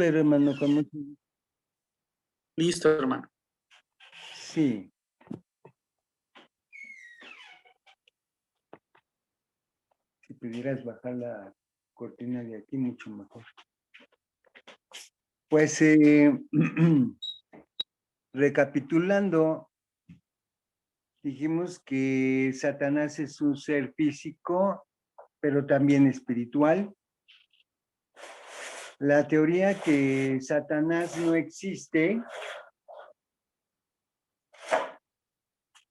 Pero hermano, con mucho... Listo, hermano. Sí. Si pudieras bajar la cortina de aquí, mucho mejor. Pues, recapitulando, dijimos que Satanás es un ser físico, pero también espiritual. La teoría que Satanás no existe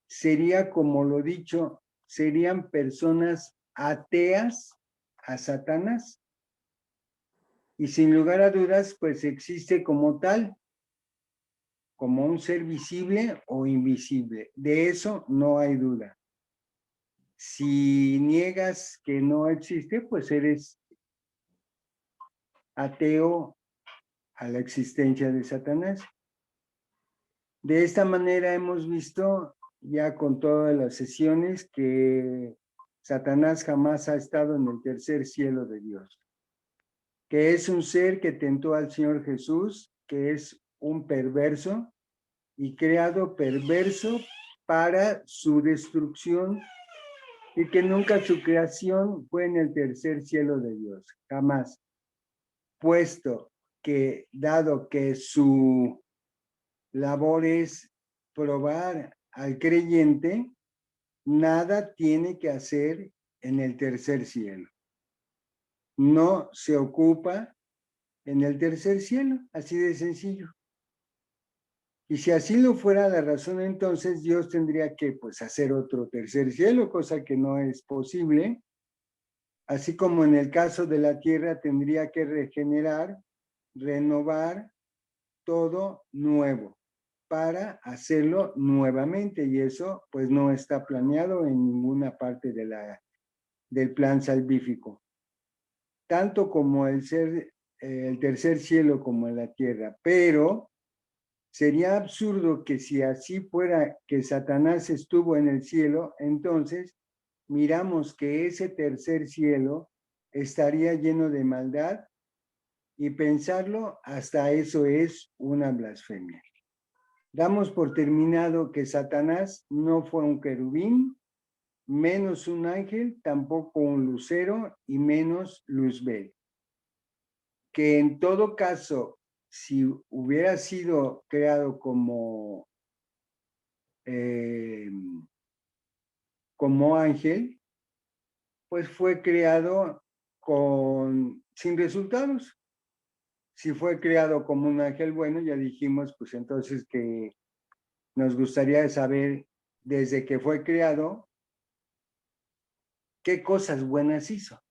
sería, como lo dicho, serían personas ateas a Satanás. Y sin lugar a dudas, pues existe como tal, como un ser visible o invisible. De eso no hay duda. Si niegas que no existe, pues eres ateo a la existencia de Satanás. De esta manera hemos visto ya con todas las sesiones que Satanás jamás ha estado en el tercer cielo de Dios, que es un ser que tentó al Señor Jesús, que es un perverso y creado perverso para su destrucción, y que nunca su creación fue en el tercer cielo de Dios, jamás, puesto que dado que su labor es probar al creyente, nada tiene que hacer en el tercer cielo. No se ocupa en el tercer cielo, así de sencillo. Y si así lo fuera la razón, entonces Dios tendría que pues hacer otro tercer cielo, cosa que no es posible. Así como en el caso de la tierra tendría que regenerar, renovar todo nuevo para hacerlo nuevamente, y eso pues no está planeado en ninguna parte del plan salvífico, tanto como el tercer cielo como en la tierra. Pero sería absurdo que si así fuera que Satanás estuvo en el cielo, entonces miramos que ese tercer cielo estaría lleno de maldad, y pensarlo, hasta eso es una blasfemia. Damos por terminado que Satanás no fue un querubín, menos un ángel, tampoco un lucero y menos Luzbel. Que en todo caso, si hubiera sido creado como ángel, pues fue creado sin resultados. Si fue creado como un ángel bueno, ya dijimos, pues entonces que nos gustaría saber desde que fue creado qué cosas buenas hizo,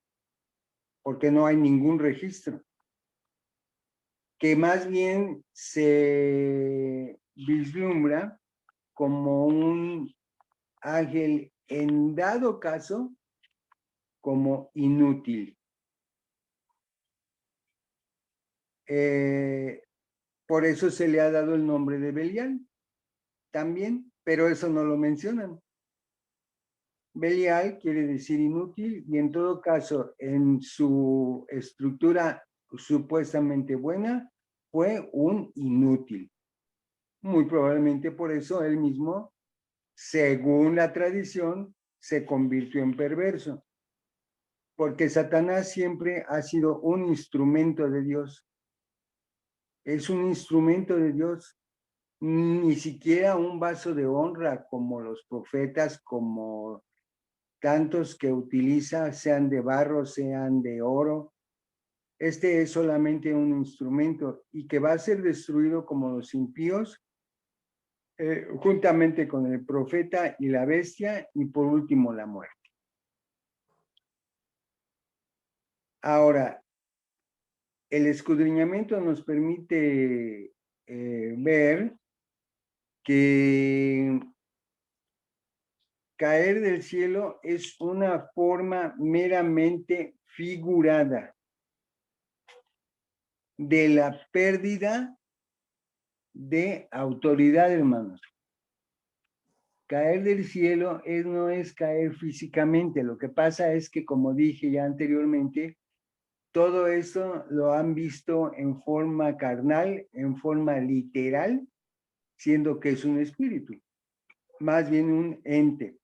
porque no hay ningún registro. Que más bien se vislumbra como un ángel, en dado caso, como inútil. Por eso se le ha dado el nombre de Belial también, pero eso no lo mencionan. Belial quiere decir inútil, y en todo caso, en su estructura supuestamente buena, fue un inútil. Muy probablemente por eso él mismo, según la tradición, se convirtió en perverso. Porque Satanás siempre ha sido un instrumento de Dios. Es un instrumento de Dios. Ni siquiera un vaso de honra como los profetas, como tantos que utiliza, sean de barro, sean de oro. Este es solamente un instrumento, y que va a ser destruido como los impíos, juntamente con el profeta y la bestia, y por último la muerte. Ahora, el escudriñamiento nos permite ver que caer del cielo es una forma meramente figurada de la pérdida de autoridad, hermanos. Caer del cielo no es caer físicamente. Lo que pasa es que, como dije ya anteriormente, todo esto lo han visto en forma carnal, en forma literal, siendo que es un espíritu, más bien un ente.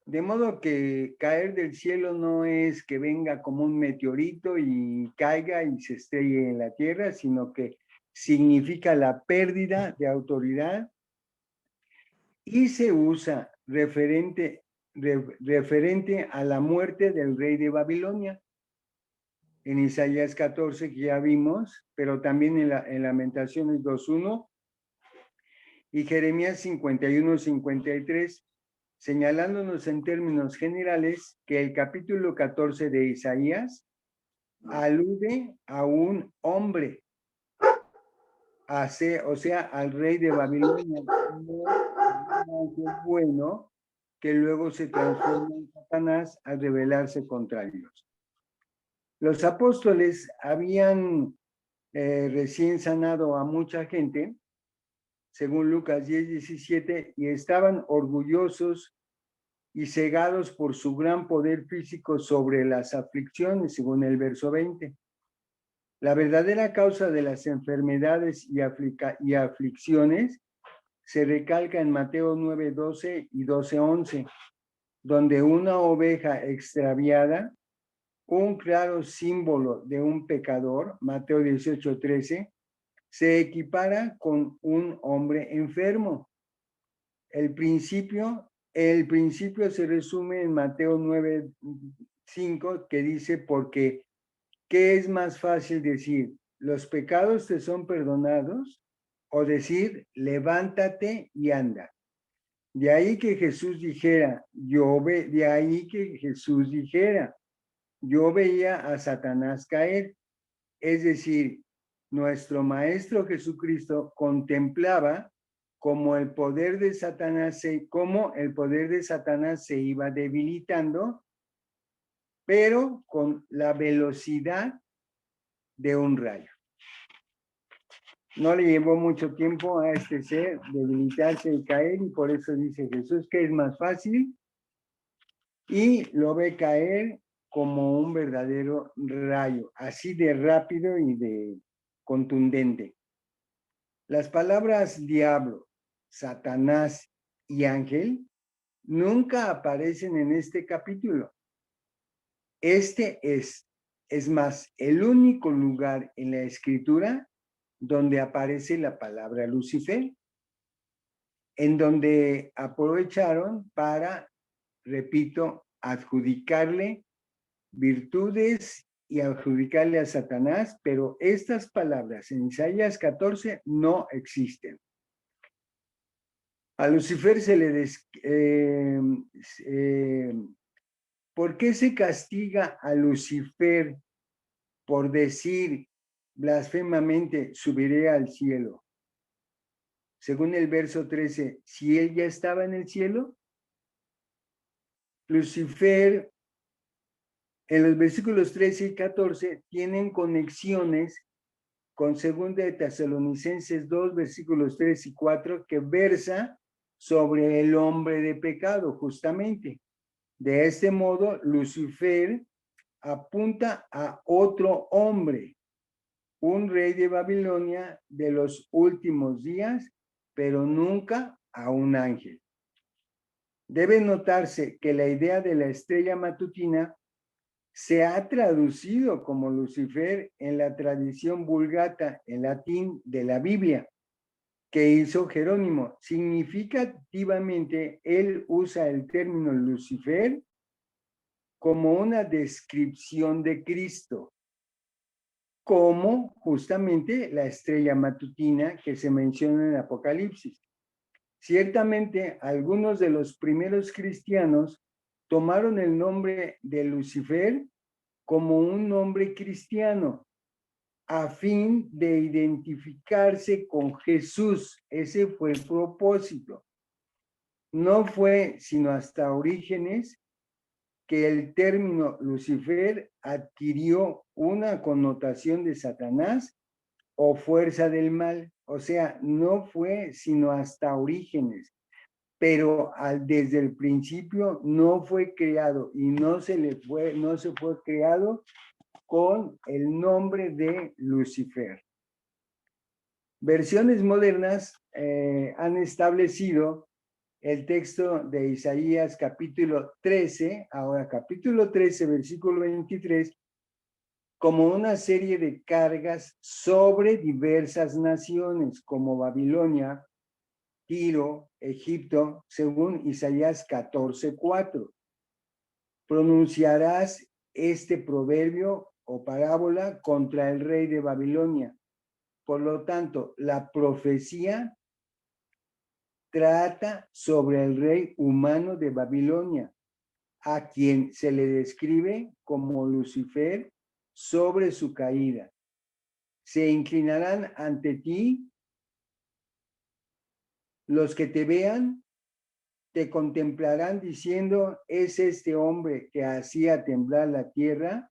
De modo que caer del cielo no es que venga como un meteorito y caiga y se estrelle en la tierra, sino que significa la pérdida de autoridad y se usa referente a la muerte del rey de Babilonia. En Isaías 14, que ya vimos, pero también en Lamentaciones 2.1 y Jeremías 51-53, señalándonos en términos generales que el capítulo 14 de Isaías alude a un hombre, o sea, al rey de Babilonia, bueno, que luego se transforma en Satanás al rebelarse contra Dios. Los apóstoles habían recién sanado a mucha gente, según Lucas 10:17, y estaban orgullosos y cegados por su gran poder físico sobre las aflicciones, según el verso 20. La verdadera causa de las enfermedades y aflicciones se recalca en Mateo 9:12 y 12:11, donde una oveja extraviada, un claro símbolo de un pecador, Mateo 18:13, se equipara con un hombre enfermo. El principio se resume en Mateo 9:5, que dice, porque ¿qué es más fácil decir? ¿Los pecados te son perdonados? O decir, levántate y anda. De ahí que Jesús dijera, yo veía a Satanás caer. Es decir, nuestro Maestro Jesucristo contemplaba cómo el poder de Satanás se iba debilitando, pero con la velocidad de un rayo. No le llevó mucho tiempo a este ser debilitarse y caer, y por eso dice Jesús que es más fácil, y lo ve caer como un verdadero rayo, así de rápido y de contundente. Las palabras diablo, Satanás y ángel nunca aparecen en este capítulo. Este es más, el único lugar en la escritura donde aparece la palabra Lucifer, en donde aprovecharon para, repito, adjudicarle virtudes y adjudicarle a Satanás, pero estas palabras en Isaías 14 no existen. A Lucifer se le ¿por qué se castiga a Lucifer por decir blasfemamente, subiré al cielo? Según el verso 13, si él ya estaba en el cielo, Lucifer, en los versículos 13 y 14, tienen conexiones con 2 de Tesalonicenses 2, versículos 3 y 4, que versa sobre el hombre de pecado, justamente. De este modo, Lucifer apunta a otro hombre, un rey de Babilonia de los últimos días, pero nunca a un ángel. Debe notarse que la idea de la estrella matutina se ha traducido como Lucifer en la tradición vulgata en latín de la Biblia, que hizo Jerónimo. Significativamente, él usa el término Lucifer como una descripción de Cristo, como justamente la estrella matutina que se menciona en Apocalipsis. Ciertamente, algunos de los primeros cristianos tomaron el nombre de Lucifer como un nombre cristiano, a fin de identificarse con Jesús. Ese fue el propósito. No fue sino hasta Orígenes que el término Lucifer adquirió una connotación de Satanás o fuerza del mal. O sea, no fue sino hasta Orígenes, pero desde el principio no fue creado y no se fue creado con el nombre de Lucifer. Versiones modernas han establecido el texto de Isaías capítulo 13, ahora capítulo 13, versículo 23, como una serie de cargas sobre diversas naciones, como Babilonia, Tiro, Egipto, según Isaías 14:4. Pronunciarás este proverbio o parábola contra el rey de Babilonia. Por lo tanto, la profecía trata sobre el rey humano de Babilonia, a quien se le describe como Lucifer sobre su caída. Se inclinarán ante ti los que te vean, te contemplarán diciendo, ¿es este hombre que hacía temblar la tierra?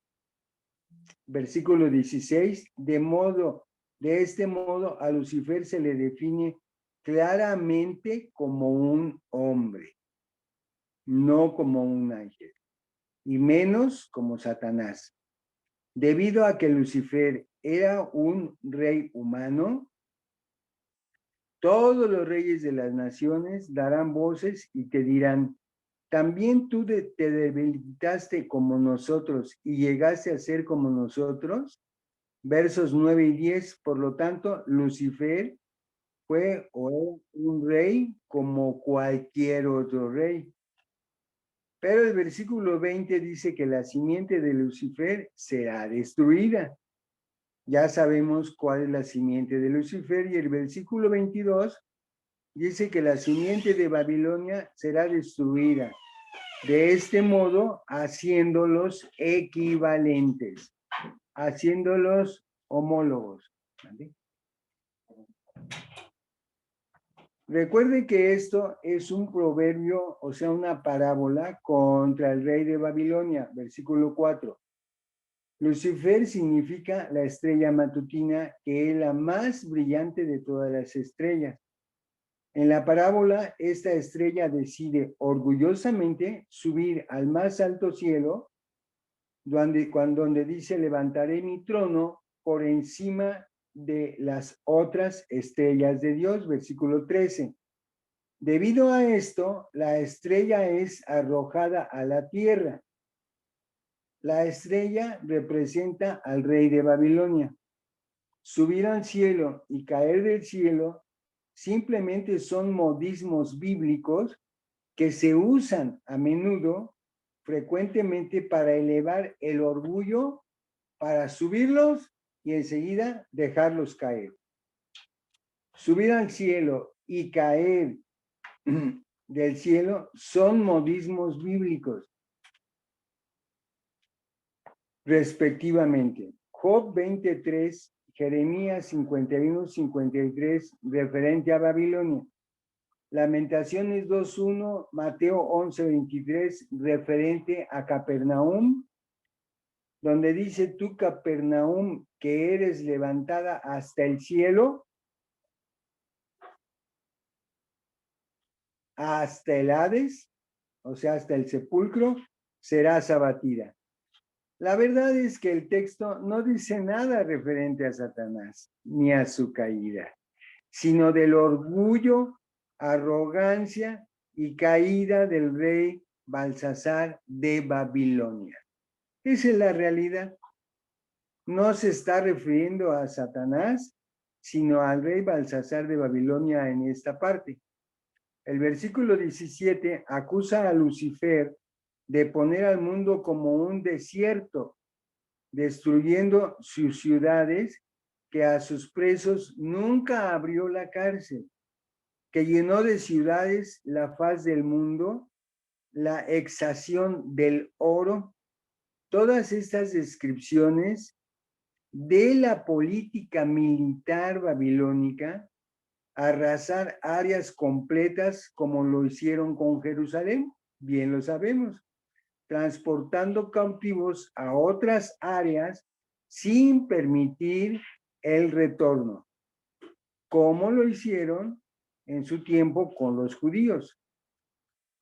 Versículo 16, de este modo a Lucifer se le define claramente como un hombre, no como un ángel, y menos como Satanás. Debido a que Lucifer era un rey humano, todos los reyes de las naciones darán voces y te dirán, ¿también tú te debilitaste como nosotros y llegaste a ser como nosotros? Versos 9 y 10, por lo tanto, Lucifer fue o es un rey como cualquier otro rey. Pero el versículo 20 dice que la simiente de Lucifer será destruida. Ya sabemos cuál es la simiente de Lucifer, y el versículo 22 dice que la simiente de Babilonia será destruida. De este modo, haciéndolos equivalentes, haciéndolos homólogos. ¿Vale? Recuerde que esto es un proverbio, o sea, una parábola contra el rey de Babilonia, versículo 4. Lucifer significa la estrella matutina, que es la más brillante de todas las estrellas. En la parábola, esta estrella decide orgullosamente subir al más alto cielo, donde dice, levantaré mi trono por encima de las otras estrellas de Dios, versículo 13. Debido a esto, la estrella es arrojada a la tierra. La estrella representa al rey de Babilonia. Subir al cielo y caer del cielo simplemente son modismos bíblicos que se usan a menudo, frecuentemente, para elevar el orgullo, para subirlos y enseguida dejarlos caer. Subir al cielo y caer del cielo son modismos bíblicos, respectivamente. Job 23, Jeremías 51-53, referente a Babilonia. Lamentaciones 2:1, Mateo 11:23, referente a Capernaum, donde dice, tú Capernaum, que eres levantada hasta el cielo, hasta el Hades, o sea, hasta el sepulcro, serás abatida. La verdad es que el texto no dice nada referente a Satanás, ni a su caída, sino del orgullo, arrogancia y caída del rey Balsasar de Babilonia. Esa es la realidad. No se está refiriendo a Satanás, sino al rey Balsasar de Babilonia en esta parte. El versículo 17 acusa a Lucifer de poner al mundo como un desierto, destruyendo sus ciudades, que a sus presos nunca abrió la cárcel, que llenó de ciudades la faz del mundo, la exhacción del oro. Todas estas descripciones de la política militar babilónica, arrasar áreas completas como lo hicieron con Jerusalén, bien lo sabemos, transportando cautivos a otras áreas sin permitir el retorno, como lo hicieron en su tiempo con los judíos.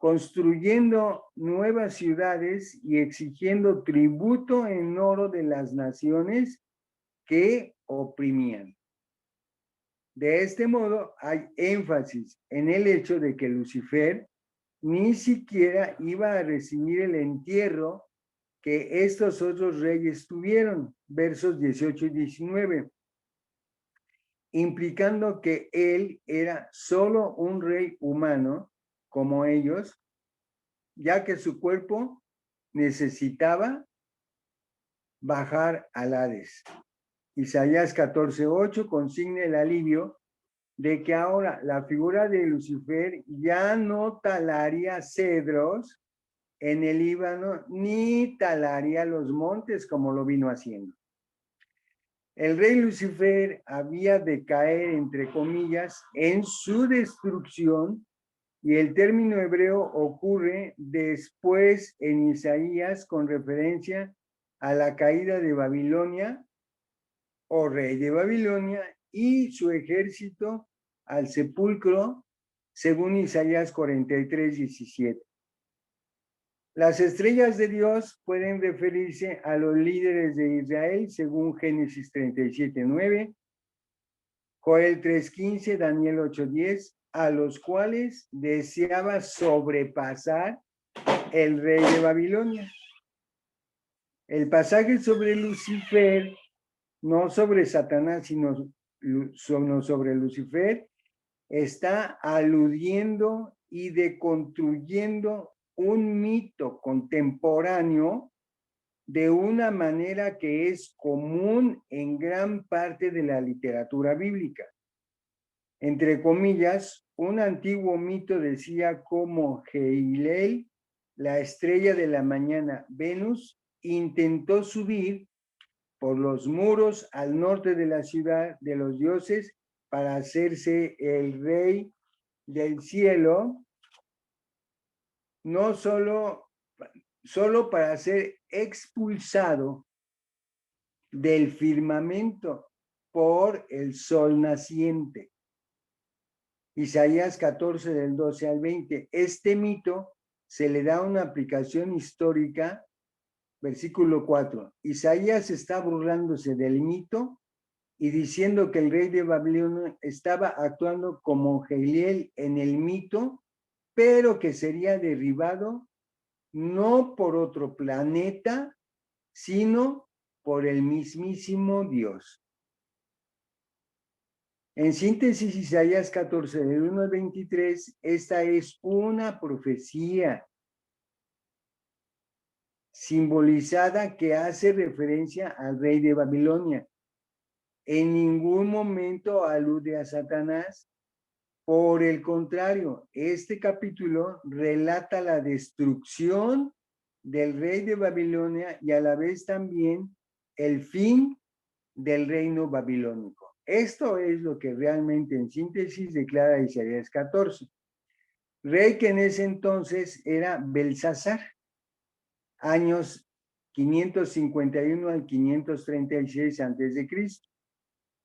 construyendo nuevas ciudades y exigiendo tributo en oro de las naciones que oprimían. De este modo, hay énfasis en el hecho de que Lucifer ni siquiera iba a recibir el entierro que estos otros reyes tuvieron, versos 18 y 19, implicando que él era solo un rey humano como ellos, ya que su cuerpo necesitaba bajar al Hades. Isaías 14:8 consigna el alivio de que ahora la figura de Lucifer ya no talaría cedros en el Líbano ni talaría los montes como lo vino haciendo. El rey Lucifer había de caer, entre comillas, en su destrucción, y el término hebreo ocurre después en Isaías con referencia a la caída de Babilonia o rey de Babilonia y su ejército al sepulcro, según Isaías 43:17. Las estrellas de Dios pueden referirse a los líderes de Israel, según Génesis 37:9, Joel 3:15, Daniel 8:10, a los cuales deseaba sobrepasar el rey de Babilonia. El pasaje sobre Lucifer, no sobre Satanás, sino sobre Lucifer, está aludiendo y deconstruyendo un mito contemporáneo de una manera que es común en gran parte de la literatura bíblica. Entre comillas, un antiguo mito decía cómo Heilel, la estrella de la mañana, Venus, intentó subir por los muros al norte de la ciudad de los dioses para hacerse el rey del cielo, no solo para ser expulsado del firmamento por el sol naciente. Isaías 14 del 12 al 20. Este mito se le da una aplicación histórica. Versículo 4. Isaías está burlándose del mito y diciendo que el rey de Babilonia estaba actuando como Heilel en el mito, pero que sería derribado no por otro planeta, sino por el mismísimo Dios. En síntesis, Isaías 14, del 1 al 23, esta es una profecía simbolizada que hace referencia al rey de Babilonia. En ningún momento alude a Satanás. Por el contrario, este capítulo relata la destrucción del rey de Babilonia y a la vez también el fin del reino babilónico. Esto es lo que realmente en síntesis declara Isaías 14. Rey que en ese entonces era Belsasar, años 551 al 536 a.C.,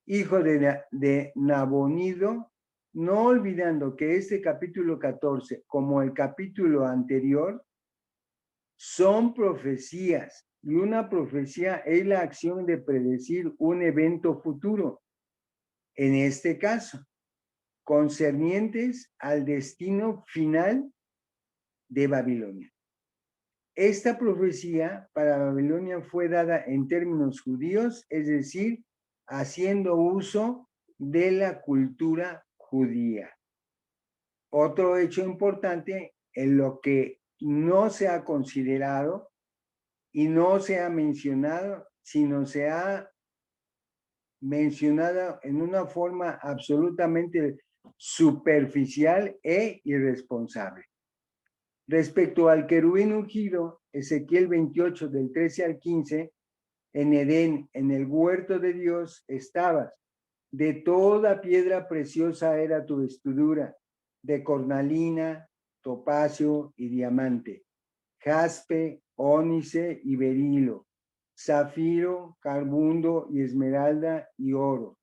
hijo de Nabonido, no olvidando que este capítulo 14, como el capítulo anterior, son profecías, y una profecía es la acción de predecir un evento futuro, en este caso, concernientes al destino final de Babilonia. Esta profecía para Babilonia fue dada en términos judíos, es decir, haciendo uso de la cultura judía. Otro hecho importante en lo que no se ha considerado y no se ha mencionado, sino se ha mencionado en una forma absolutamente superficial e irresponsable. Respecto al querubín ungido, Ezequiel 28 del 13 al 15, en Edén, en el huerto de Dios, estabas. De toda piedra preciosa era tu vestidura, de cornalina, topacio y diamante, jaspe, ónice y berilo, zafiro, carbundo y esmeralda y oro.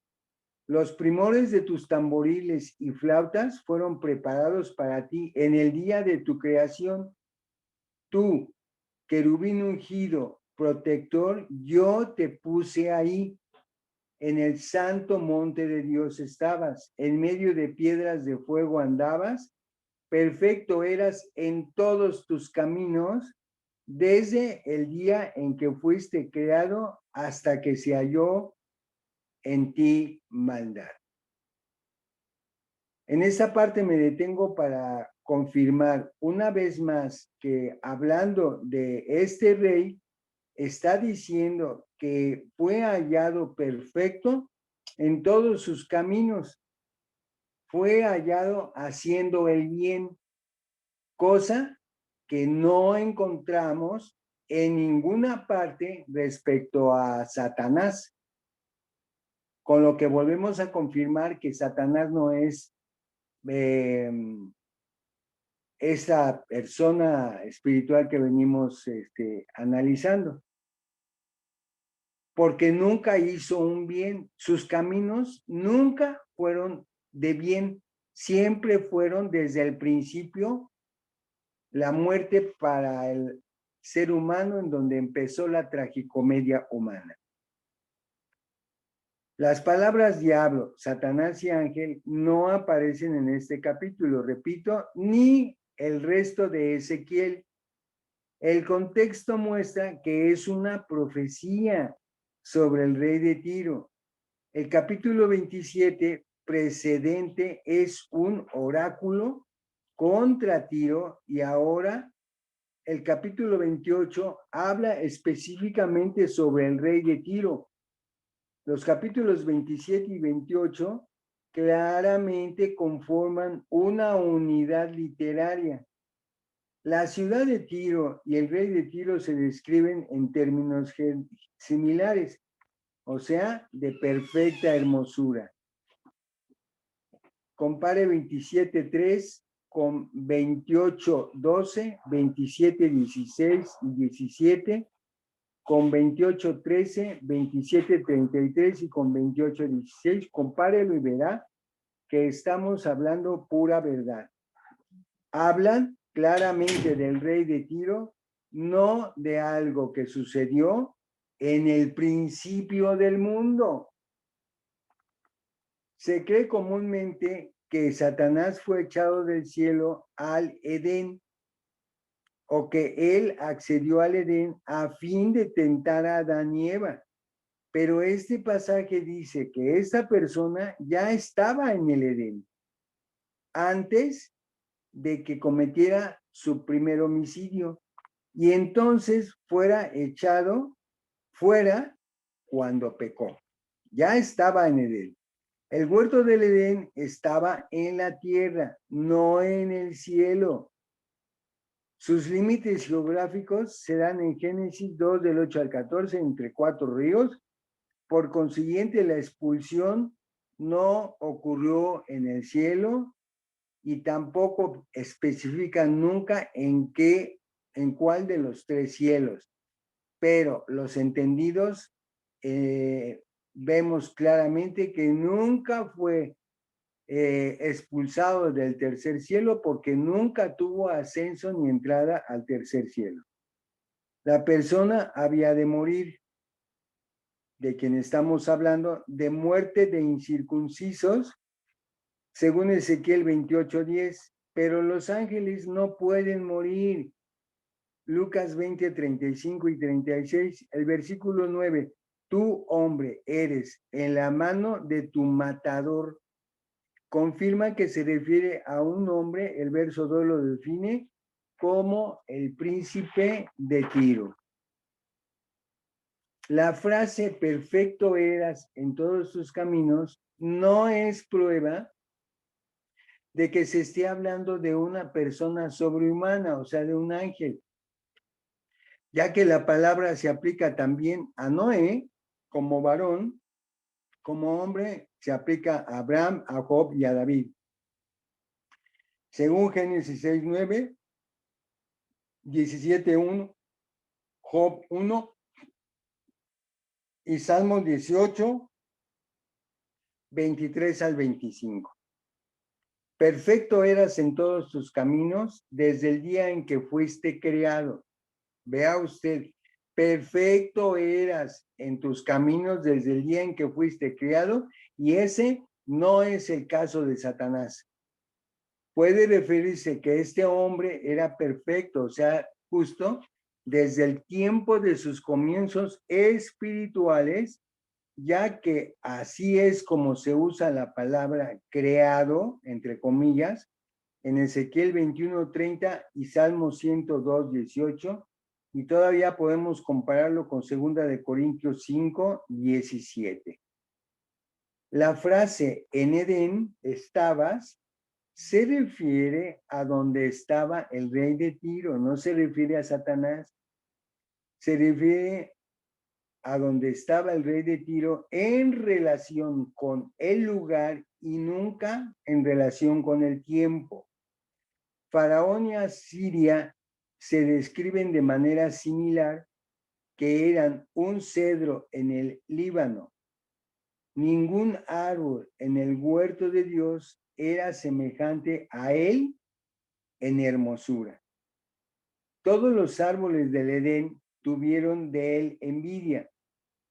Los primores de tus tamboriles y flautas fueron preparados para ti en el día de tu creación. Tú, querubín ungido, protector, yo te puse ahí. En el santo monte de Dios estabas, en medio de piedras de fuego andabas, perfecto eras en todos tus caminos, desde el día en que fuiste creado hasta que se halló en ti maldad. En esta parte me detengo para confirmar una vez más que hablando de este rey, está diciendo que fue hallado perfecto en todos sus caminos, fue hallado haciendo el bien, cosa que no encontramos en ninguna parte respecto a Satanás, con lo que volvemos a confirmar que Satanás no es esa persona espiritual que venimos analizando, porque nunca hizo un bien, sus caminos nunca fueron de bien, siempre fueron desde el principio la muerte para el ser humano, en donde empezó la tragicomedia humana. Las palabras diablo, Satanás y ángel no aparecen en este capítulo, repito, ni el resto de Ezequiel. El contexto muestra que es una profecía sobre el rey de Tiro. El capítulo 27 precedente es un oráculo contra Tiro, y ahora el capítulo 28 habla específicamente sobre el rey de Tiro. Los capítulos 27 y 28 claramente conforman una unidad literaria. La ciudad de Tiro y el rey de Tiro se describen en términos similares, o sea, de perfecta hermosura. Compare 27.3 con 28.12, 27.16 y 17, con 28.13, 27.33 y con 28.16. Compárelo y verá que estamos hablando pura verdad. Hablan claramente del rey de Tiro, no de algo que sucedió en el principio del mundo. Se cree comúnmente que Satanás fue echado del cielo al Edén, o que él accedió al Edén a fin de tentar a Adán y Eva. Pero este pasaje dice que esta persona ya estaba en el Edén antes de que cometiera su primer homicidio, y entonces fuera echado fuera cuando pecó. Ya estaba en Edén. El huerto del Edén estaba en la tierra, no en el cielo. Sus límites geográficos se dan en Génesis 2, del 8 al 14, entre 4 ríos. Por consiguiente, la expulsión no ocurrió en el cielo, y tampoco especifican nunca en cuál de los 3 cielos. Pero los entendidos vemos claramente que nunca fue expulsado del tercer cielo, porque nunca tuvo ascenso ni entrada al tercer cielo. La persona había de morir, de quien estamos hablando, de muerte de incircuncisos, según Ezequiel 28:10, pero los ángeles no pueden morir. Lucas 20, 35 y 36, el versículo 9, tú, hombre, eres en la mano de tu matador. Confirma que se refiere a un hombre. El verso 2 lo define como el príncipe de Tiro. La frase perfecto eras en todos tus caminos no es prueba de que se esté hablando de una persona sobrehumana, o sea, de un ángel, ya que la palabra se aplica también a Noé como varón, como hombre se aplica a Abraham, a Job y a David. Según Génesis 6:9, 17:1, Job 1 y Salmos 18, 23 al 25. Perfecto eras en todos tus caminos desde el día en que fuiste creado. Vea usted, perfecto eras en tus caminos desde el día en que fuiste creado, y ese no es el caso de Satanás. Puede referirse que este hombre era perfecto, o sea, justo desde el tiempo de sus comienzos espirituales, ya que así es como se usa la palabra creado, entre comillas, en Ezequiel 21:30 y Salmo 102:18, y todavía podemos compararlo con 2 Corintios 5:17. La frase en Edén estabas se refiere a donde estaba el rey de Tiro, no se refiere a Satanás, se refiere a donde estaba el rey de Tiro en relación con el lugar y nunca en relación con el tiempo. Faraón y Asiria se describen de manera similar, que eran un cedro en el Líbano. Ningún árbol en el huerto de Dios era semejante a él en hermosura. Todos los árboles del Edén tuvieron de él envidia,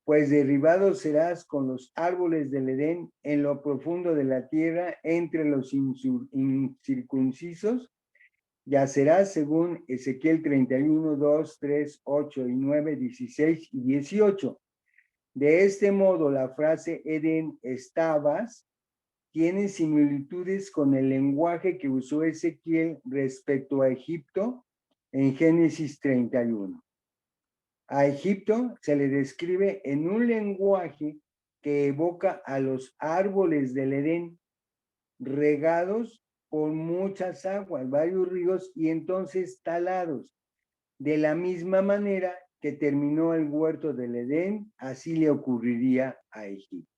pues derribado serás con los árboles del Edén en lo profundo de la tierra entre los incircuncisos. Yacerás según Ezequiel 31, 2, 3, 8 y 9, 16 y 18. De este modo, la frase Edén estabas tiene similitudes con el lenguaje que usó Ezequiel respecto a Egipto en Génesis 31. A Egipto se le describe en un lenguaje que evoca a los árboles del Edén, regados por muchas aguas, varios ríos, y entonces talados. De la misma manera que terminó el huerto del Edén, así le ocurriría a Egipto.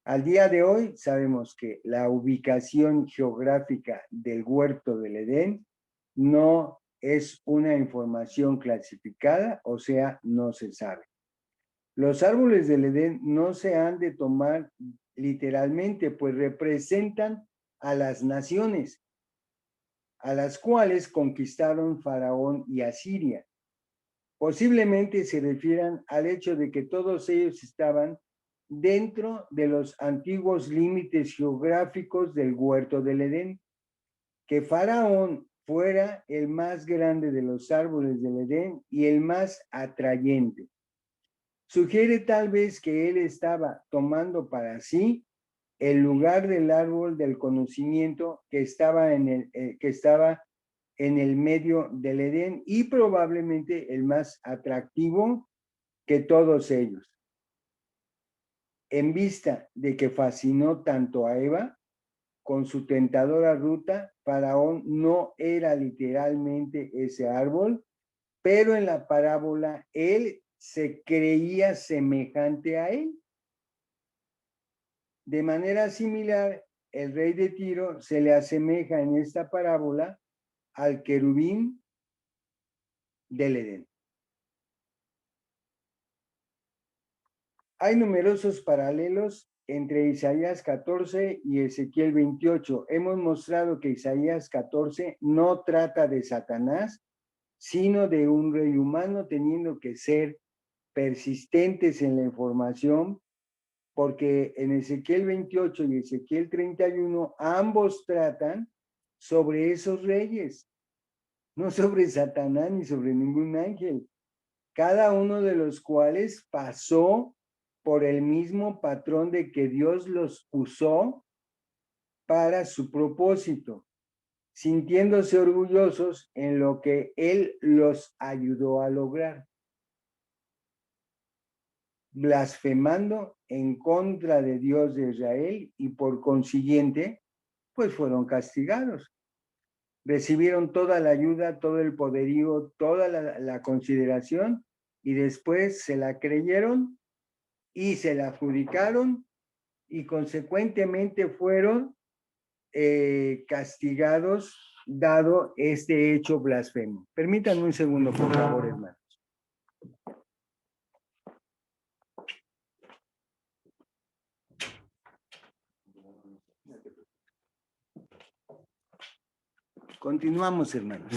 Al día de hoy sabemos que la ubicación geográfica del huerto del Edén no es una información clasificada, o sea, no se sabe. Los árboles del Edén no se han de tomar literalmente, pues representan a las naciones, a las cuales conquistaron Faraón y Asiria. Posiblemente se refieran al hecho de que todos ellos estaban dentro de los antiguos límites geográficos del huerto del Edén. Que Faraón fuera el más grande de los árboles del Edén y el más atrayente. Sugiere tal vez que él estaba tomando para sí el lugar del árbol del conocimiento que estaba en el medio del Edén, y probablemente el más atractivo que todos ellos. En vista de que fascinó tanto a Eva con su tentadora ruta, Faraón no era literalmente ese árbol, pero en la parábola él se creía semejante a él. De manera similar, el rey de Tiro se le asemeja en esta parábola al querubín del Edén. Hay numerosos paralelos entre Isaías 14 y Ezequiel 28. Hemos mostrado que Isaías 14 no trata de Satanás, sino de un rey humano teniendo que ser persistentes en la información, porque en Ezequiel 28 y Ezequiel 31 ambos tratan sobre esos reyes, no sobre Satanás ni sobre ningún ángel, cada uno de los cuales pasó por el mismo patrón de que Dios los usó para su propósito, sintiéndose orgullosos en lo que Él los ayudó a lograr, blasfemando en contra de Dios de Israel, y por consiguiente, pues fueron castigados. Recibieron toda la ayuda, todo el poderío, toda la consideración, y después se la creyeron y se la adjudicaron, y consecuentemente fueron castigados dado este hecho blasfemo. Permítanme un segundo, por favor, hermanos. Continuamos, hermanos.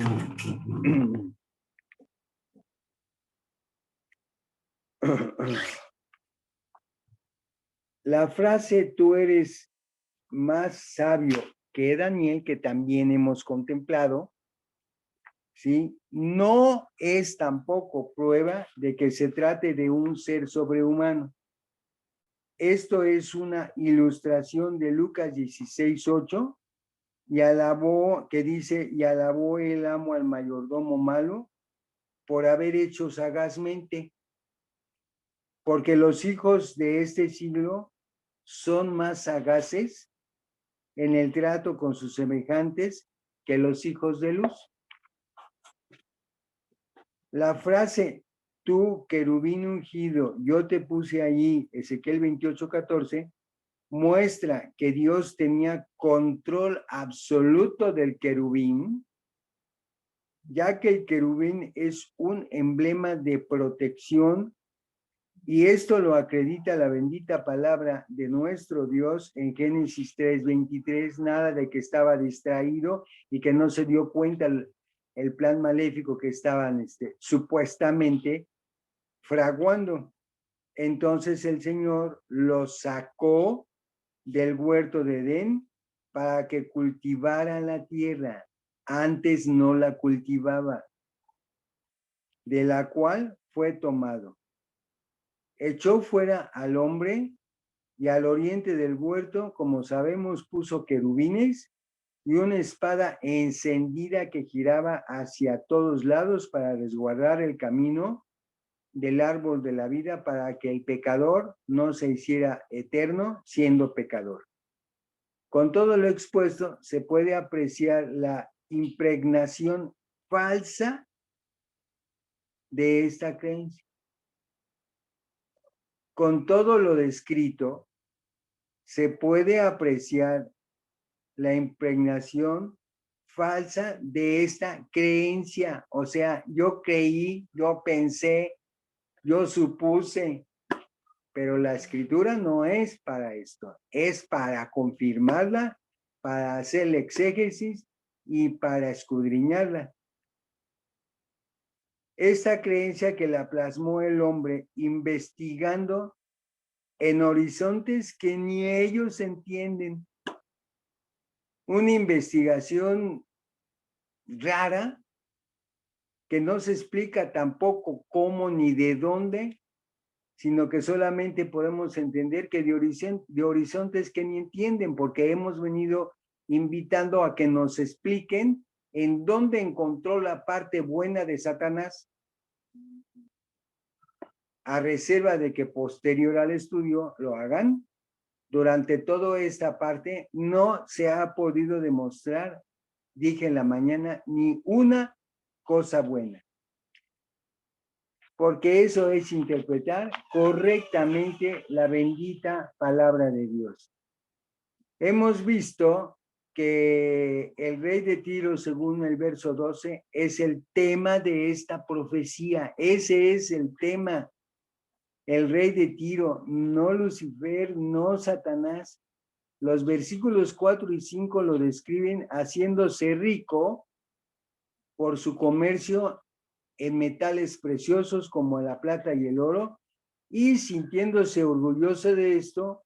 La frase "tú eres más sabio que Daniel", que también hemos contemplado, ¿sí? No es tampoco prueba de que se trate de un ser sobrehumano. Esto es una ilustración de Lucas 16:8, que dice, y alabó el amo al mayordomo malo por haber hecho sagazmente, porque los hijos de este siglo son más sagaces en el trato con sus semejantes que los hijos de luz. La frase, tú querubín ungido, yo te puse allí, Ezequiel 28:14, muestra que Dios tenía control absoluto del querubín, ya que el querubín es un emblema de protección, y esto lo acredita la bendita palabra de nuestro Dios en Génesis 3:23, nada de que estaba distraído y que no se dio cuenta el plan maléfico que estaban supuestamente fraguando. Entonces el Señor los sacó del huerto de Edén para que cultivaran la tierra. Antes no la cultivaba, de la cual fue tomado. Echó fuera al hombre y al oriente del huerto, como sabemos, puso querubines y una espada encendida que giraba hacia todos lados para resguardar el camino del árbol de la vida, para que el pecador no se hiciera eterno siendo pecador. Con todo lo expuesto, se puede apreciar la impregnación falsa de esta creencia. Con todo lo descrito, se puede apreciar la impregnación falsa de esta creencia. O sea, yo creí, yo pensé, yo supuse, pero la escritura no es para esto, es para confirmarla, para hacer el exégesis y para escudriñarla. Esta creencia que la plasmó el hombre investigando en horizontes que ni ellos entienden. Una investigación rara que no se explica tampoco cómo ni de dónde, sino que solamente podemos entender que de horizontes que ni entienden, porque hemos venido invitando a que nos expliquen en dónde encontró la parte buena de Satanás, a reserva de que posterior al estudio lo hagan. Durante toda esta parte no se ha podido demostrar, dije en la mañana, ni una cosa buena. Porque eso es interpretar correctamente la bendita palabra de Dios. Hemos visto que el rey de Tiro, según el verso 12, es el tema de esta profecía. Ese es el tema. El rey de Tiro, no Lucifer, no Satanás. Los versículos 4 y 5 lo describen haciéndose rico por su comercio en metales preciosos como la plata y el oro, y sintiéndose orgulloso de esto,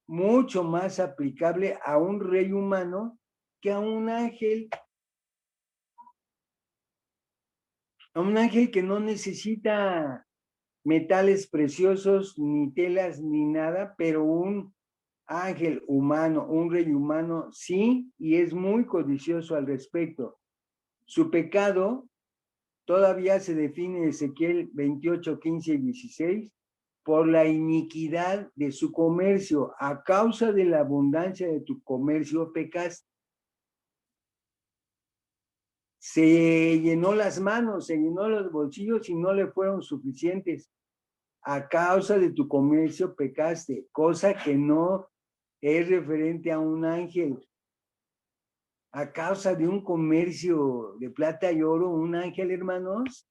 mucho más aplicable a un rey humano que a un ángel que no necesita metales preciosos, ni telas, ni nada, pero un ángel humano, un rey humano, sí, y es muy codicioso al respecto. Su pecado todavía se define en Ezequiel 28, 15 y 16 por la iniquidad de su comercio. A causa de la abundancia de tu comercio pecaste. Se llenó las manos, se llenó los bolsillos y no le fueron suficientes. A causa de tu comercio pecaste, cosa que no es referente a un ángel. A causa de un comercio de plata y oro, un ángel, hermanos,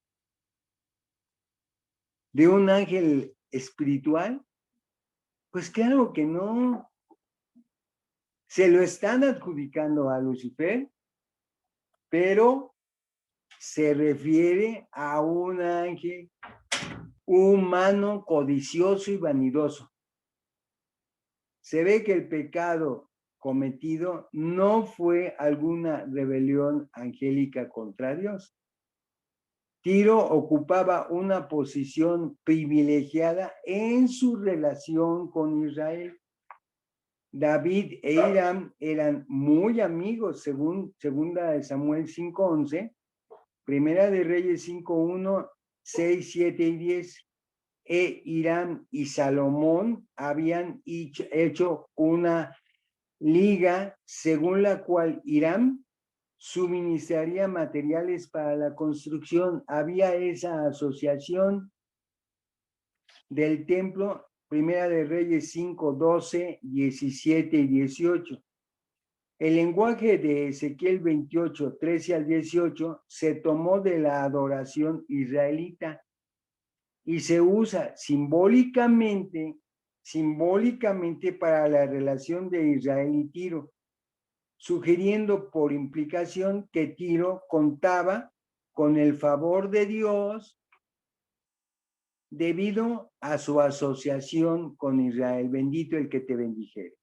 de un ángel espiritual, pues claro que no. Se lo están adjudicando a Lucifer, pero se refiere a un ángel humano, codicioso y vanidoso. Se ve que el pecado cometido no fue alguna rebelión angélica contra Dios. Tiro ocupaba una posición privilegiada en su relación con Israel. David e Hiram eran muy amigos, según segunda de Samuel 5:11, Primera de Reyes 5:1, 6, 7 y 10. Hiram y Salomón habían hecho una liga según la cual Hiram suministraría materiales para la construcción. Había esa asociación del templo, Primera de Reyes 5, 12, 17 y 18. El lenguaje de Ezequiel 28, 13 al 18 se tomó de la adoración israelita y se usa simbólicamente para la relación de Israel y Tiro, sugiriendo por implicación que Tiro contaba con el favor de Dios debido a su asociación con Israel. Bendito el que te bendijere.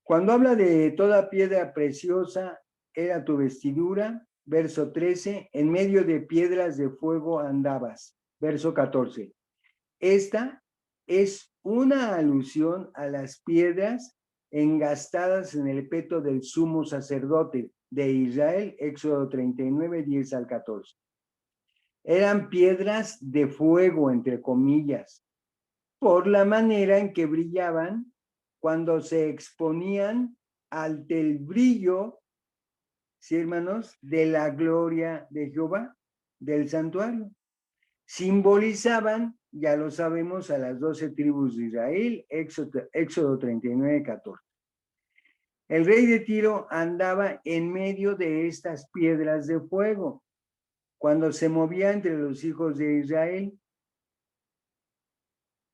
Cuando habla de toda piedra preciosa era tu vestidura, verso 13, en medio de piedras de fuego andabas, verso 14. Esta es una alusión a las piedras engastadas en el peto del sumo sacerdote de Israel, Éxodo 39, 10 al 14. Eran piedras de fuego, entre comillas, por la manera en que brillaban cuando se exponían ante el brillo, ¿sí, hermanos?, de la gloria de Jehová, del santuario. Simbolizaban, ya lo sabemos, a las 12 tribus de Israel, Éxodo 39, 14. El rey de Tiro andaba en medio de estas piedras de fuego cuando se movía entre los hijos de Israel,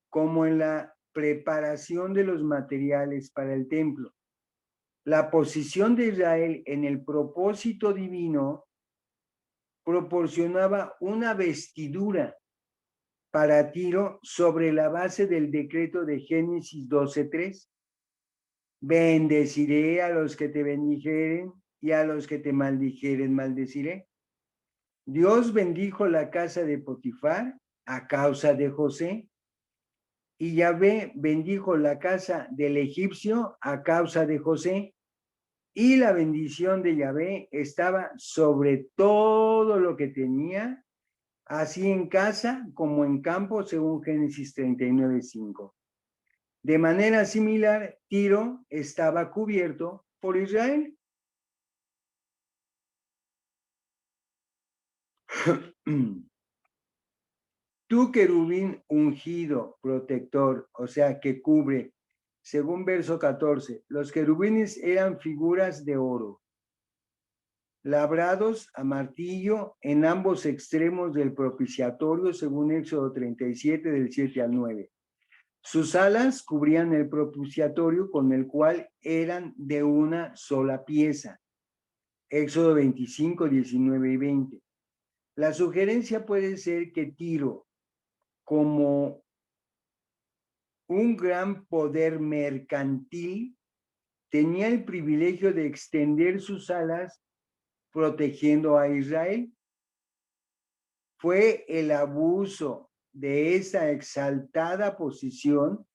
como en la preparación de los materiales para el templo. La posición de Israel en el propósito divino proporcionaba una vestidura para Tiro sobre la base del decreto de Génesis 12:3. Bendeciré a los que te bendijeren y a los que te maldijeren maldeciré. Dios bendijo la casa de Potifar a causa de José, y Yahvé bendijo la casa del egipcio a causa de José, y la bendición de Yahvé estaba sobre todo lo que tenía, así en casa como en campo, según Génesis 39:5. De manera similar, Tiro estaba cubierto por Israel. Tú, querubín ungido, protector, o sea, que cubre, según verso 14, los querubines eran figuras de oro, labrados a martillo en ambos extremos del propiciatorio, según Éxodo 37, del 7 al 9. Sus alas cubrían el propiciatorio, con el cual eran de una sola pieza. Éxodo 25, 19 y 20. La sugerencia puede ser que Tiro, como un gran poder mercantil, tenía el privilegio de extender sus alas protegiendo a Israel. Fue el abuso de esa exaltada posición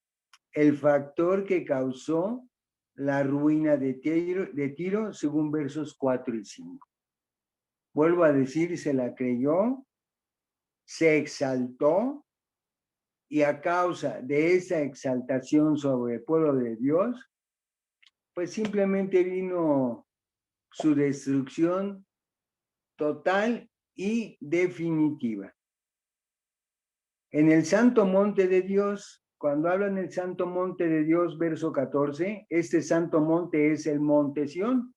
el factor que causó la ruina de Tiro, según versos 4 y 5. Vuelvo a decir, se la creyó, se exaltó, y a causa de esa exaltación sobre el pueblo de Dios, pues simplemente vino su destrucción total y definitiva. En el santo monte de Dios, cuando habla en el santo monte de Dios, verso 14, este santo monte es el monte Sión,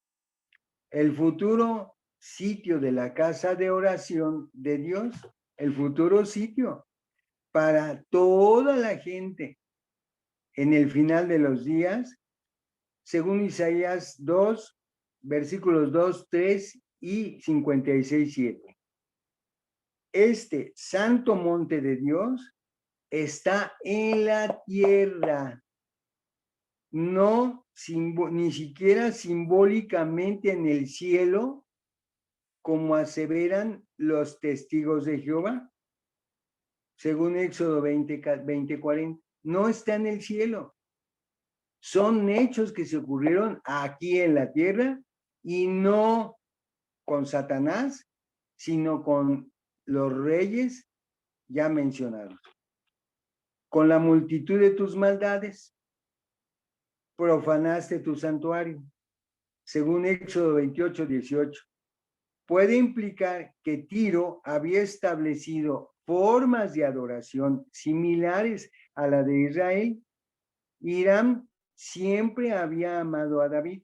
el futuro sitio de la casa de oración de Dios, el futuro sitio para toda la gente en el final de los días, según Isaías 2, versículos 2, 3 y 56, 7. Este santo monte de Dios está en la tierra, no ni siquiera simbólicamente en el cielo, como aseveran los testigos de Jehová, según Éxodo 20, 40. No está en el cielo. Son hechos que se ocurrieron aquí en la tierra y no con Satanás, sino con los reyes ya mencionados. Con la multitud de tus maldades, profanaste tu santuario, según Éxodo 28, 18. Puede implicar que Tiro había establecido formas de adoración similares a la de Israel. Hiram siempre había amado a David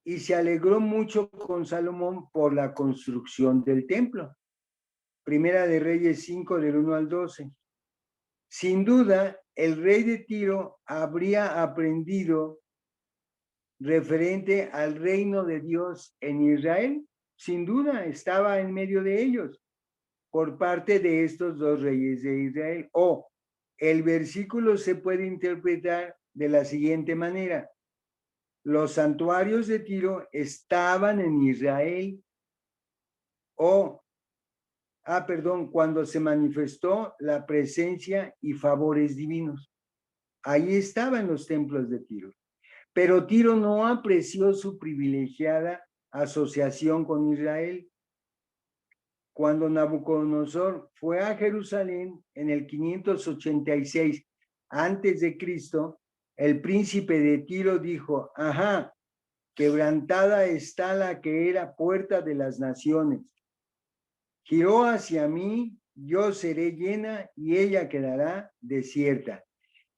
y se alegró mucho con Salomón por la construcción del templo. Primera de Reyes 5, del 1 al 12. Sin duda, el rey de Tiro habría aprendido referente al reino de Dios en Israel. Sin duda, estaba en medio de ellos por parte de estos dos reyes de Israel. O el versículo se puede interpretar de la siguiente manera: los santuarios de Tiro estaban en Israel. O cuando se manifestó la presencia y favores divinos. Ahí estaban los templos de Tiro. Pero Tiro no apreció su privilegiada asociación con Israel. Cuando Nabucodonosor fue a Jerusalén en el 586 antes de Cristo, el príncipe de Tiro dijo: ajá, quebrantada está la que era puerta de las naciones. Giró hacia mí, yo seré llena y ella quedará desierta.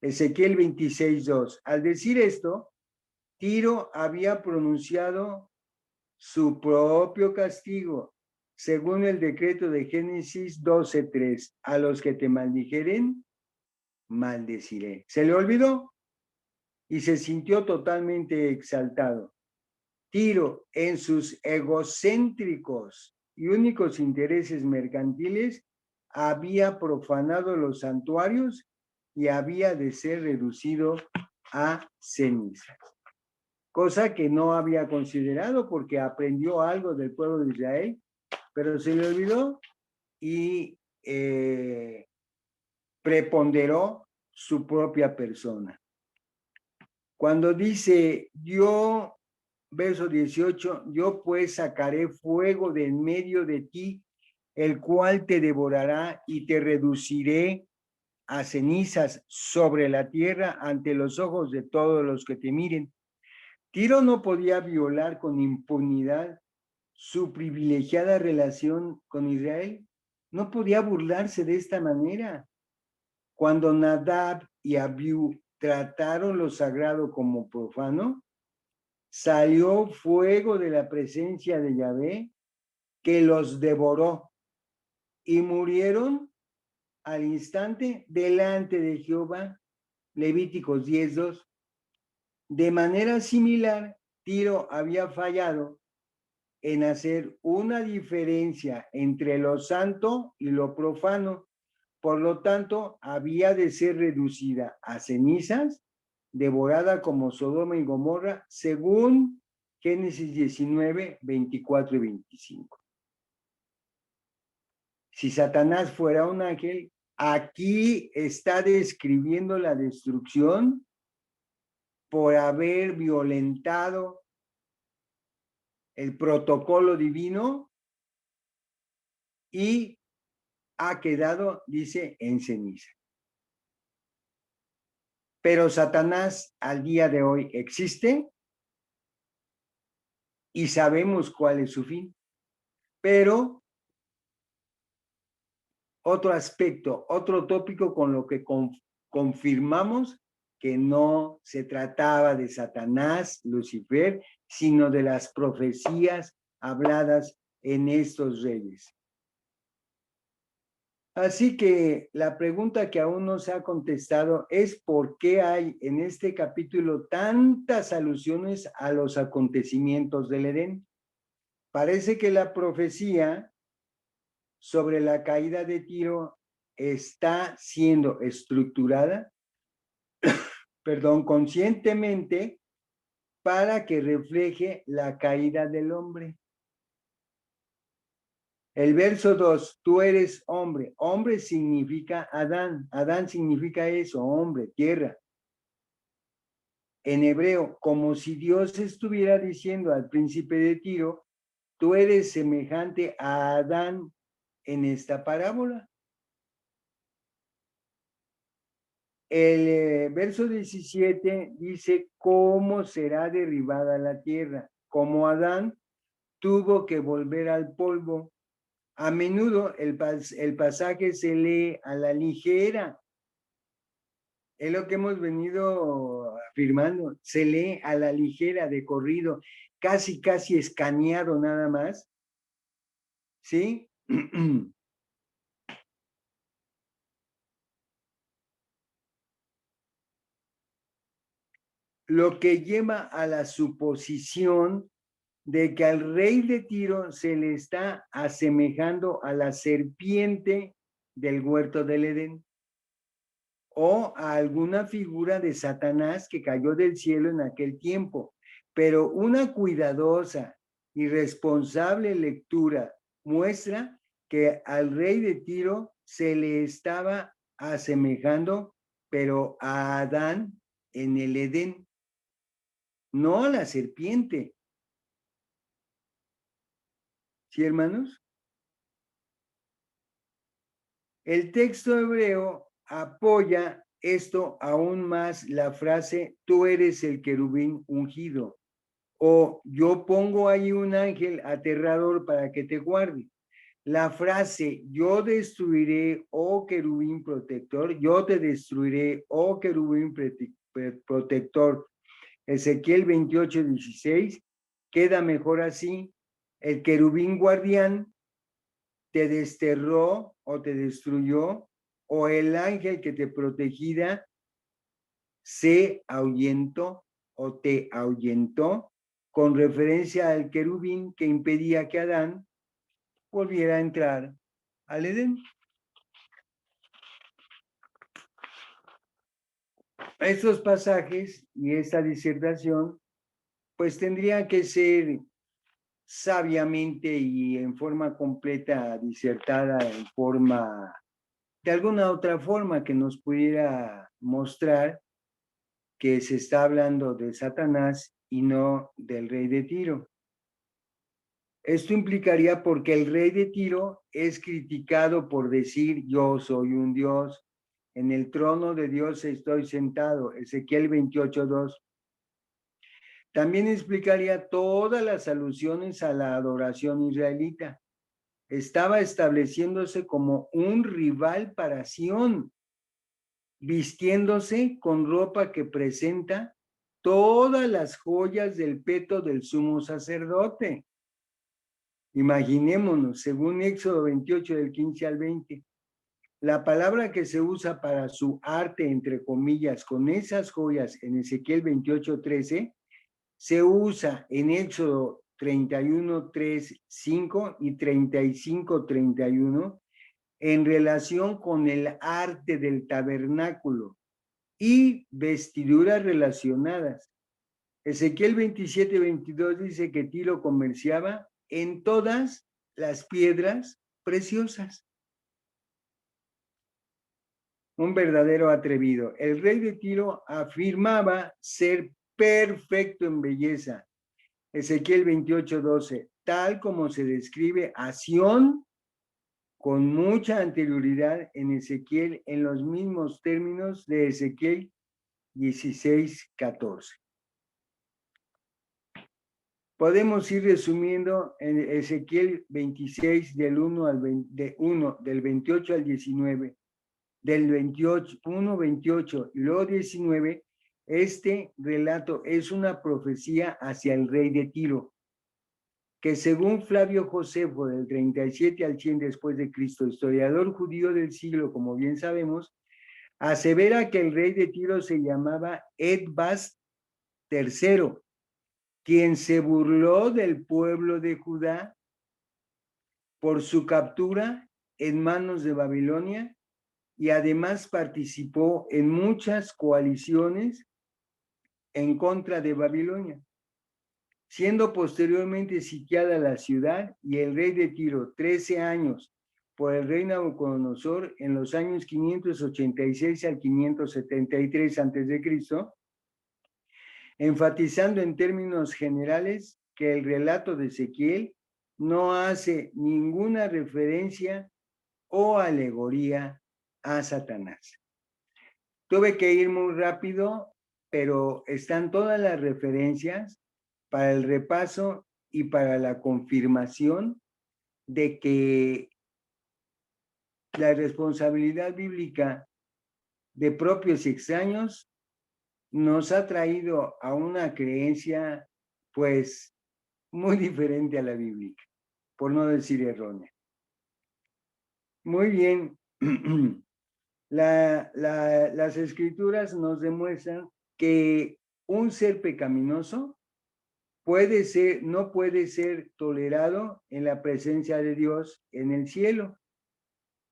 Ezequiel 26, 2. Al decir esto, Tiro había pronunciado su propio castigo, según el decreto de Génesis 12, 3. A los que te maldijeren, maldeciré. Se le olvidó y se sintió totalmente exaltado. Tiro, en sus egocéntricos y únicos intereses mercantiles, había profanado los santuarios y había de ser reducido a cenizas. Cosa que no había considerado porque aprendió algo del pueblo de Israel, pero se le olvidó y preponderó su propia persona. Cuando dice yo, verso 18, yo pues sacaré fuego de en medio de ti, el cual te devorará y te reduciré a cenizas sobre la tierra ante los ojos de todos los que te miren. Tiro no podía violar con impunidad su privilegiada relación con Israel. No podía burlarse de esta manera. Cuando Nadab y Abiú trataron lo sagrado como profano, salió fuego de la presencia de Yahvé que los devoró y murieron al instante delante de Jehová. Levíticos 10:2. De manera similar, Tiro había fallado en hacer una diferencia entre lo santo y lo profano. Por lo tanto, había de ser reducida a cenizas, devorada como Sodoma y Gomorra, según Génesis 19, 24 y 25. Si Satanás fuera un ángel, aquí está describiendo la destrucción por haber violentado el protocolo divino y ha quedado, dice, en ceniza. Pero Satanás al día de hoy existe y sabemos cuál es su fin. Pero otro aspecto, otro tópico con lo que confirmamos que no se trataba de Satanás, Lucifer, sino de las profecías habladas en estos reyes. Así que la pregunta que aún no se ha contestado es por qué hay en este capítulo tantas alusiones a los acontecimientos del Edén. Parece que la profecía sobre la caída de Tiro está siendo estructurada, conscientemente para que refleje la caída del hombre. El verso 2, tú eres hombre. Hombre significa Adán. Adán significa eso, hombre, tierra. En hebreo, como si Dios estuviera diciendo al príncipe de Tiro, tú eres semejante a Adán en esta parábola. El verso 17 dice cómo será derribada la tierra, como Adán tuvo que volver al polvo. A menudo el pasaje se lee a la ligera. Es lo que hemos venido afirmando. Se lee a la ligera, de corrido, casi escaneado nada más. ¿Sí? Lo que lleva a la suposición de que al rey de Tiro se le está asemejando a la serpiente del huerto del Edén o a alguna figura de Satanás que cayó del cielo en aquel tiempo. Pero una cuidadosa y responsable lectura muestra que al rey de Tiro se le estaba asemejando, pero a Adán en el Edén, no a la serpiente. ¿Sí, hermanos? El texto hebreo apoya esto aún más la frase, tú eres el querubín ungido, o yo pongo ahí un ángel aterrador para que te guarde. La frase, yo destruiré, oh querubín protector, yo te destruiré, oh querubín protector, Ezequiel 28:16, queda mejor así, el querubín guardián te desterró o te destruyó, o el ángel que te protegía se ahuyentó o te ahuyentó, con referencia al querubín que impedía que Adán volviera a entrar al Edén. Estos pasajes y esta disertación pues tendrían que ser sabiamente y en forma completa disertada en forma, de alguna otra forma que nos pudiera mostrar que se está hablando de Satanás y no del rey de Tiro. Esto implicaría porque el rey de Tiro es criticado por decir yo soy un Dios, en el trono de Dios estoy sentado, Ezequiel 28:2. También explicaría todas las alusiones a la adoración israelita. Estaba estableciéndose como un rival para Sión, vistiéndose con ropa que presenta todas las joyas del peto del sumo sacerdote. Imaginémonos, según Éxodo 28 del 15 al 20, la palabra que se usa para su arte, entre comillas, con esas joyas en Ezequiel 28:13, se usa en Éxodo 31:3-5 y 35:31 en relación con el arte del tabernáculo y vestiduras relacionadas. Ezequiel 27:22 dice que Tiro comerciaba en todas las piedras preciosas. Un verdadero atrevido. El rey de Tiro afirmaba ser perfecto en belleza. Ezequiel 28:12, tal como se describe a Sión con mucha anterioridad en Ezequiel en los mismos términos de Ezequiel 16:14. Podemos ir resumiendo en Ezequiel 26 del 28 al 19, del 1:28 y luego 19. Este relato es una profecía hacia el rey de Tiro. que según Flavio Josefo, del 37 al 100 después de Cristo, historiador judío del siglo, como bien sabemos, asevera que el rey de Tiro se llamaba Edbas III, quien se burló del pueblo de Judá por su captura en manos de Babilonia y además participó en muchas coaliciones en contra de Babilonia, siendo posteriormente sitiada la ciudad y el rey de Tiro 13 años por el rey Nabucodonosor en los años 586 al 573 a.C., enfatizando en términos generales que el relato de Ezequiel no hace ninguna referencia o alegoría a Satanás. Tuve que ir muy rápido, pero están todas las referencias para el repaso y para la confirmación de que la responsabilidad bíblica de propios y extraños nos ha traído a una creencia, pues, muy diferente a la bíblica, por no decir errónea. Muy bien. Las escrituras nos demuestran que un ser pecaminoso no puede ser tolerado en la presencia de Dios en el cielo.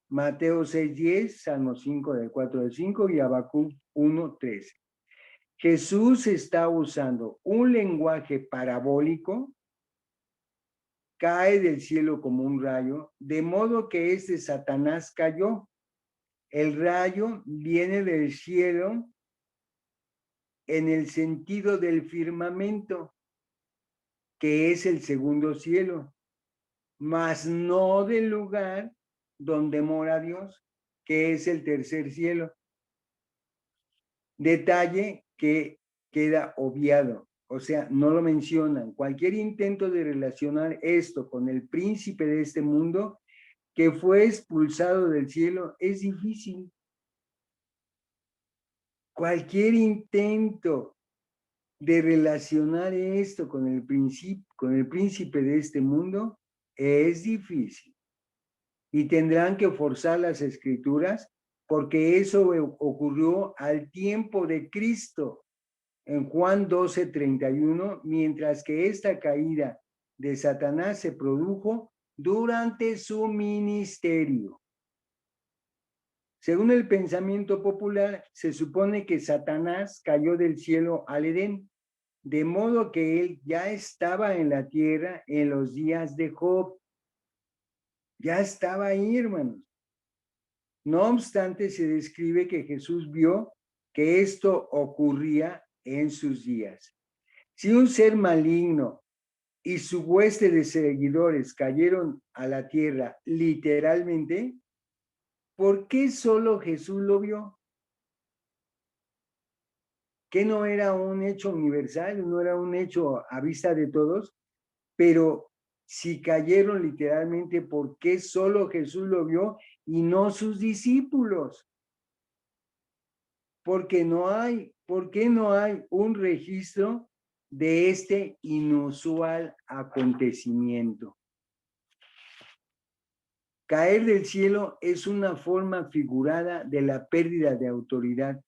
Mateo 6:10, Salmo 5 del 4 al 5 y Habacuc 1:13. Jesús está usando un lenguaje parabólico, cae del cielo como un rayo, de modo que este Satanás cayó. El rayo viene del cielo en el sentido del firmamento, que es el segundo cielo, mas no del lugar donde mora Dios, que es el tercer cielo. Detalle que queda obviado, o sea, no lo mencionan. Cualquier intento de relacionar esto con el príncipe de este mundo que fue expulsado del cielo es difícil. Cualquier intento de relacionar esto con el príncipe de este mundo es difícil. Y tendrán que forzar las escrituras porque eso ocurrió al tiempo de Cristo en Juan 12:31, mientras que esta caída de Satanás se produjo durante su ministerio. Según el pensamiento popular, se supone que Satanás cayó del cielo al Edén, de modo que él ya estaba en la tierra en los días de Job. Ya estaba ahí, hermanos. No obstante, se describe que Jesús vio que esto ocurría en sus días. Si un ser maligno y su hueste de seguidores cayeron a la tierra literalmente, ¿por qué solo Jesús lo vio? ¿Que no era un hecho universal, no era un hecho a vista de todos? Pero si cayeron literalmente, ¿por qué solo Jesús lo vio y no sus discípulos? ¿Por qué no hay un registro de este inusual acontecimiento? Caer del cielo es una forma figurada de la pérdida de autoridad.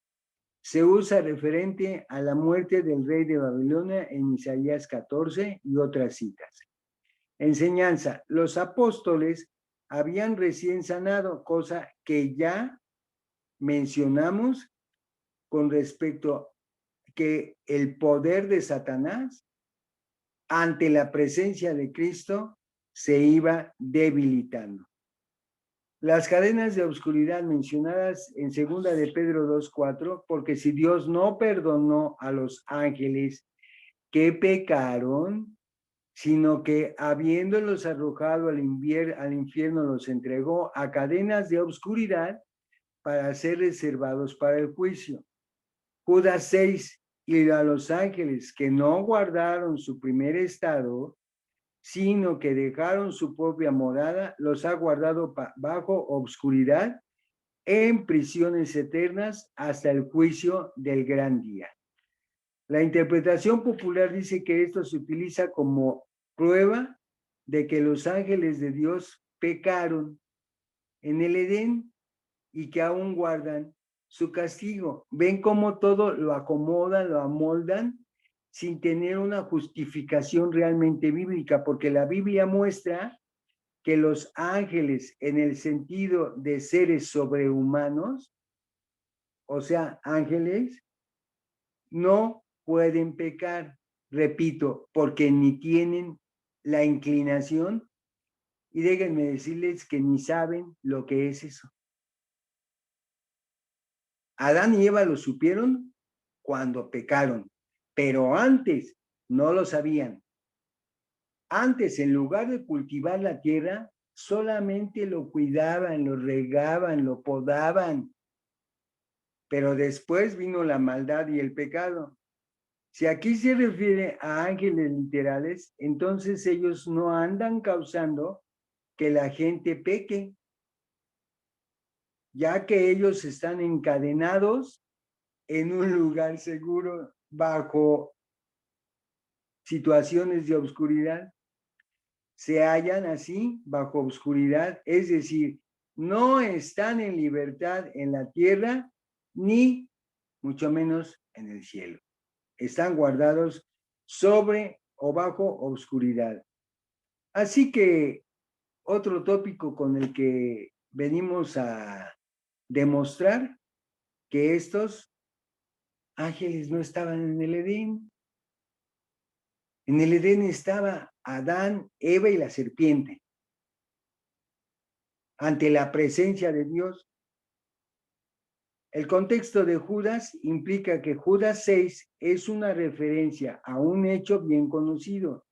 Se usa referente a la muerte del rey de Babilonia en Isaías 14 y otras citas. Enseñanza: los apóstoles habían recién sanado, cosa que ya mencionamos con respecto a que el poder de Satanás ante la presencia de Cristo se iba debilitando. Las cadenas de oscuridad mencionadas en 2 de Pedro 2:4, porque si Dios no perdonó a los ángeles que pecaron, sino que habiéndolos arrojado al infierno los entregó a cadenas de oscuridad para ser reservados para el juicio. Judas 6, y a los ángeles que no guardaron su primer estado, sino que dejaron su propia morada, los ha guardado bajo obscuridad en prisiones eternas hasta el juicio del gran día. La interpretación popular dice que esto se utiliza como prueba de que los ángeles de Dios pecaron en el Edén y que aún guardan su castigo. ¿Ven cómo todo lo acomodan, lo amoldan sin tener una justificación realmente bíblica? Porque la Biblia muestra que los ángeles, en el sentido de seres sobrehumanos, o sea, ángeles, no pueden pecar, repito, porque ni tienen la inclinación, y déjenme decirles que ni saben lo que es eso. Adán y Eva lo supieron cuando pecaron, pero antes no lo sabían. Antes, en lugar de cultivar la tierra, solamente lo cuidaban, lo regaban, lo podaban. Pero después vino la maldad y el pecado. Si aquí se refiere a ángeles literales, entonces ellos no andan causando que la gente peque, ya que ellos están encadenados en un lugar seguro bajo situaciones de oscuridad. Se hallan así bajo oscuridad, es decir, no están en libertad en la tierra, ni mucho menos en el cielo. Están guardados sobre o bajo oscuridad. Así que otro tópico con el que venimos a demostrar que estos ángeles no estaban en el Edén. En el Edén estaba Adán, Eva y la serpiente. Ante la presencia de Dios. El contexto de Judas implica que Judas 6 es una referencia a un hecho bien conocido.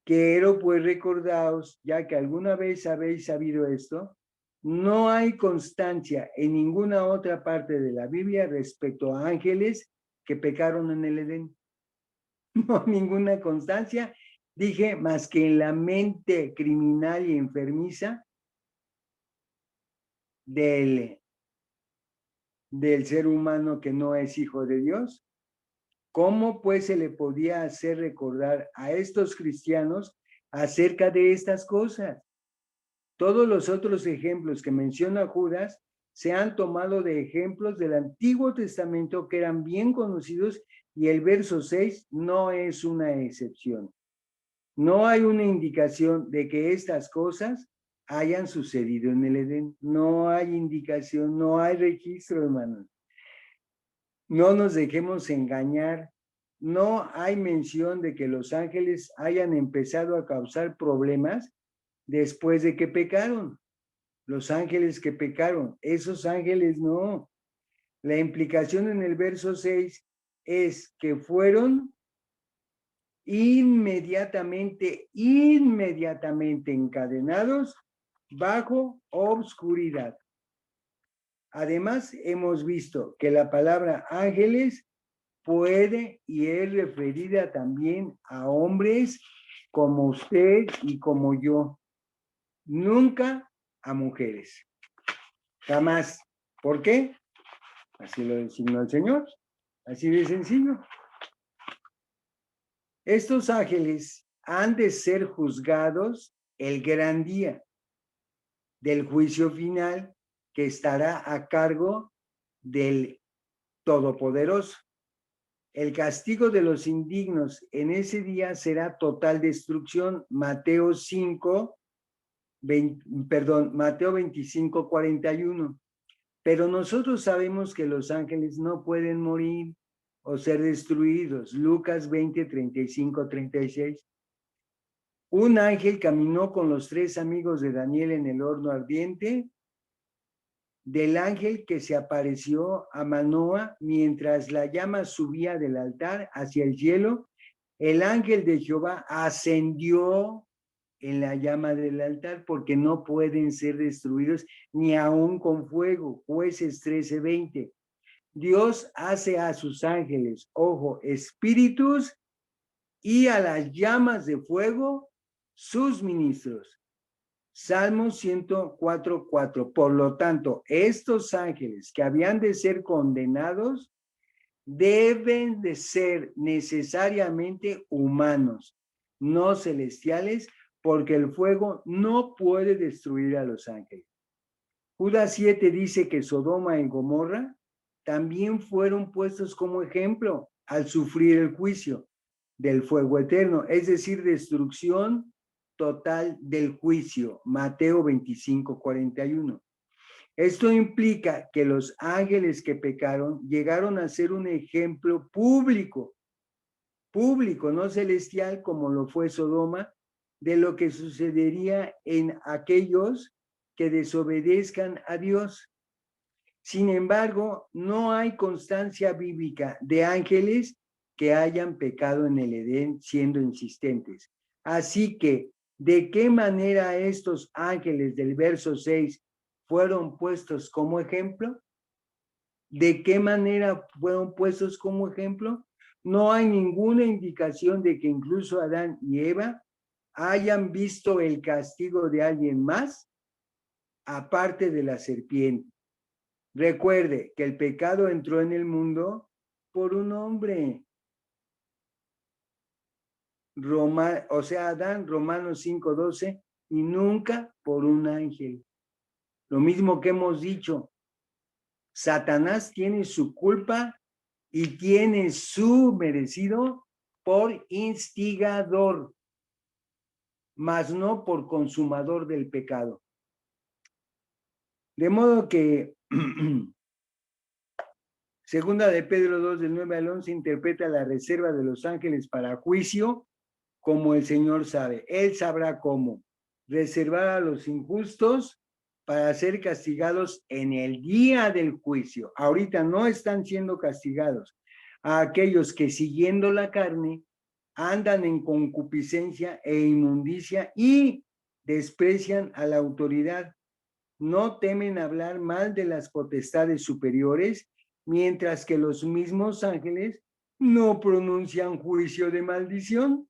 Quiero pues recordaros, ya que alguna vez habéis sabido esto, no hay constancia en ninguna otra parte de la Biblia respecto a ángeles que pecaron en el Edén. No hay ninguna constancia, dije, más que en la mente criminal y enfermiza del ser humano que no es hijo de Dios. ¿Cómo pues se le podía hacer recordar a estos cristianos acerca de estas cosas? Todos los otros ejemplos que menciona Judas se han tomado de ejemplos del Antiguo Testamento que eran bien conocidos, y el verso 6 no es una excepción. No hay una indicación de que estas cosas hayan sucedido en el Edén. No hay indicación, no hay registro, hermanos. No nos dejemos engañar. No hay mención de que los ángeles hayan empezado a causar problemas después de que pecaron. Los ángeles que pecaron, esos ángeles no. La implicación en el verso 6 es que fueron inmediatamente encadenados bajo obscuridad. Además, hemos visto que la palabra ángeles puede y es referida también a hombres como usted y como yo. Nunca a mujeres. Jamás. ¿Por qué? Así lo designó el Señor. Así de sencillo. Estos ángeles han de ser juzgados el gran día del juicio final que estará a cargo del Todopoderoso. El castigo de los indignos en ese día será total destrucción. Mateo 25, 41. Pero nosotros sabemos que los ángeles no pueden morir o ser destruidos. Lucas 20, 35, 36. Un ángel caminó con los 3 amigos de Daniel en el horno ardiente. Del ángel que se apareció a Manoa mientras la llama subía del altar hacia el cielo, el ángel de Jehová ascendió en la llama del altar, porque no pueden ser destruidos ni aún con fuego. Jueces 13:20. Dios hace a sus ángeles, ojo, espíritus, y a las llamas de fuego sus ministros. Salmo 104:4. Por lo tanto, estos ángeles que habían de ser condenados deben de ser necesariamente humanos, no celestiales, porque el fuego no puede destruir a los ángeles. Judas 7 dice que Sodoma y Gomorra también fueron puestos como ejemplo al sufrir el juicio del fuego eterno, es decir, destrucción total del juicio. Mateo 25:41. Esto implica que los ángeles que pecaron llegaron a ser un ejemplo público, no celestial como lo fue Sodoma, de lo que sucedería en aquellos que desobedezcan a Dios. Sin embargo, no hay constancia bíblica de ángeles que hayan pecado en el Edén siendo insistentes. Así que, ¿de qué manera estos ángeles del verso 6 fueron puestos como ejemplo? ¿De qué manera fueron puestos como ejemplo? No hay ninguna indicación de que incluso Adán y Eva hayan visto el castigo de alguien más, aparte de la serpiente. Recuerde que el pecado entró en el mundo por un hombre. Adán, Romanos 5:12, y nunca por un ángel. Lo mismo que hemos dicho, Satanás tiene su culpa y tiene su merecido por instigador, mas no por consumador del pecado. De modo que Segunda de Pedro 2, del 9 al 11, interpreta la reserva de los ángeles para juicio como el Señor sabe. Él sabrá cómo reservar a los injustos para ser castigados en el día del juicio. Ahorita no están siendo castigados a aquellos que siguiendo la carne andan en concupiscencia e inmundicia y desprecian a la autoridad. No temen hablar mal de las potestades superiores, mientras que los mismos ángeles no pronuncian juicio de maldición.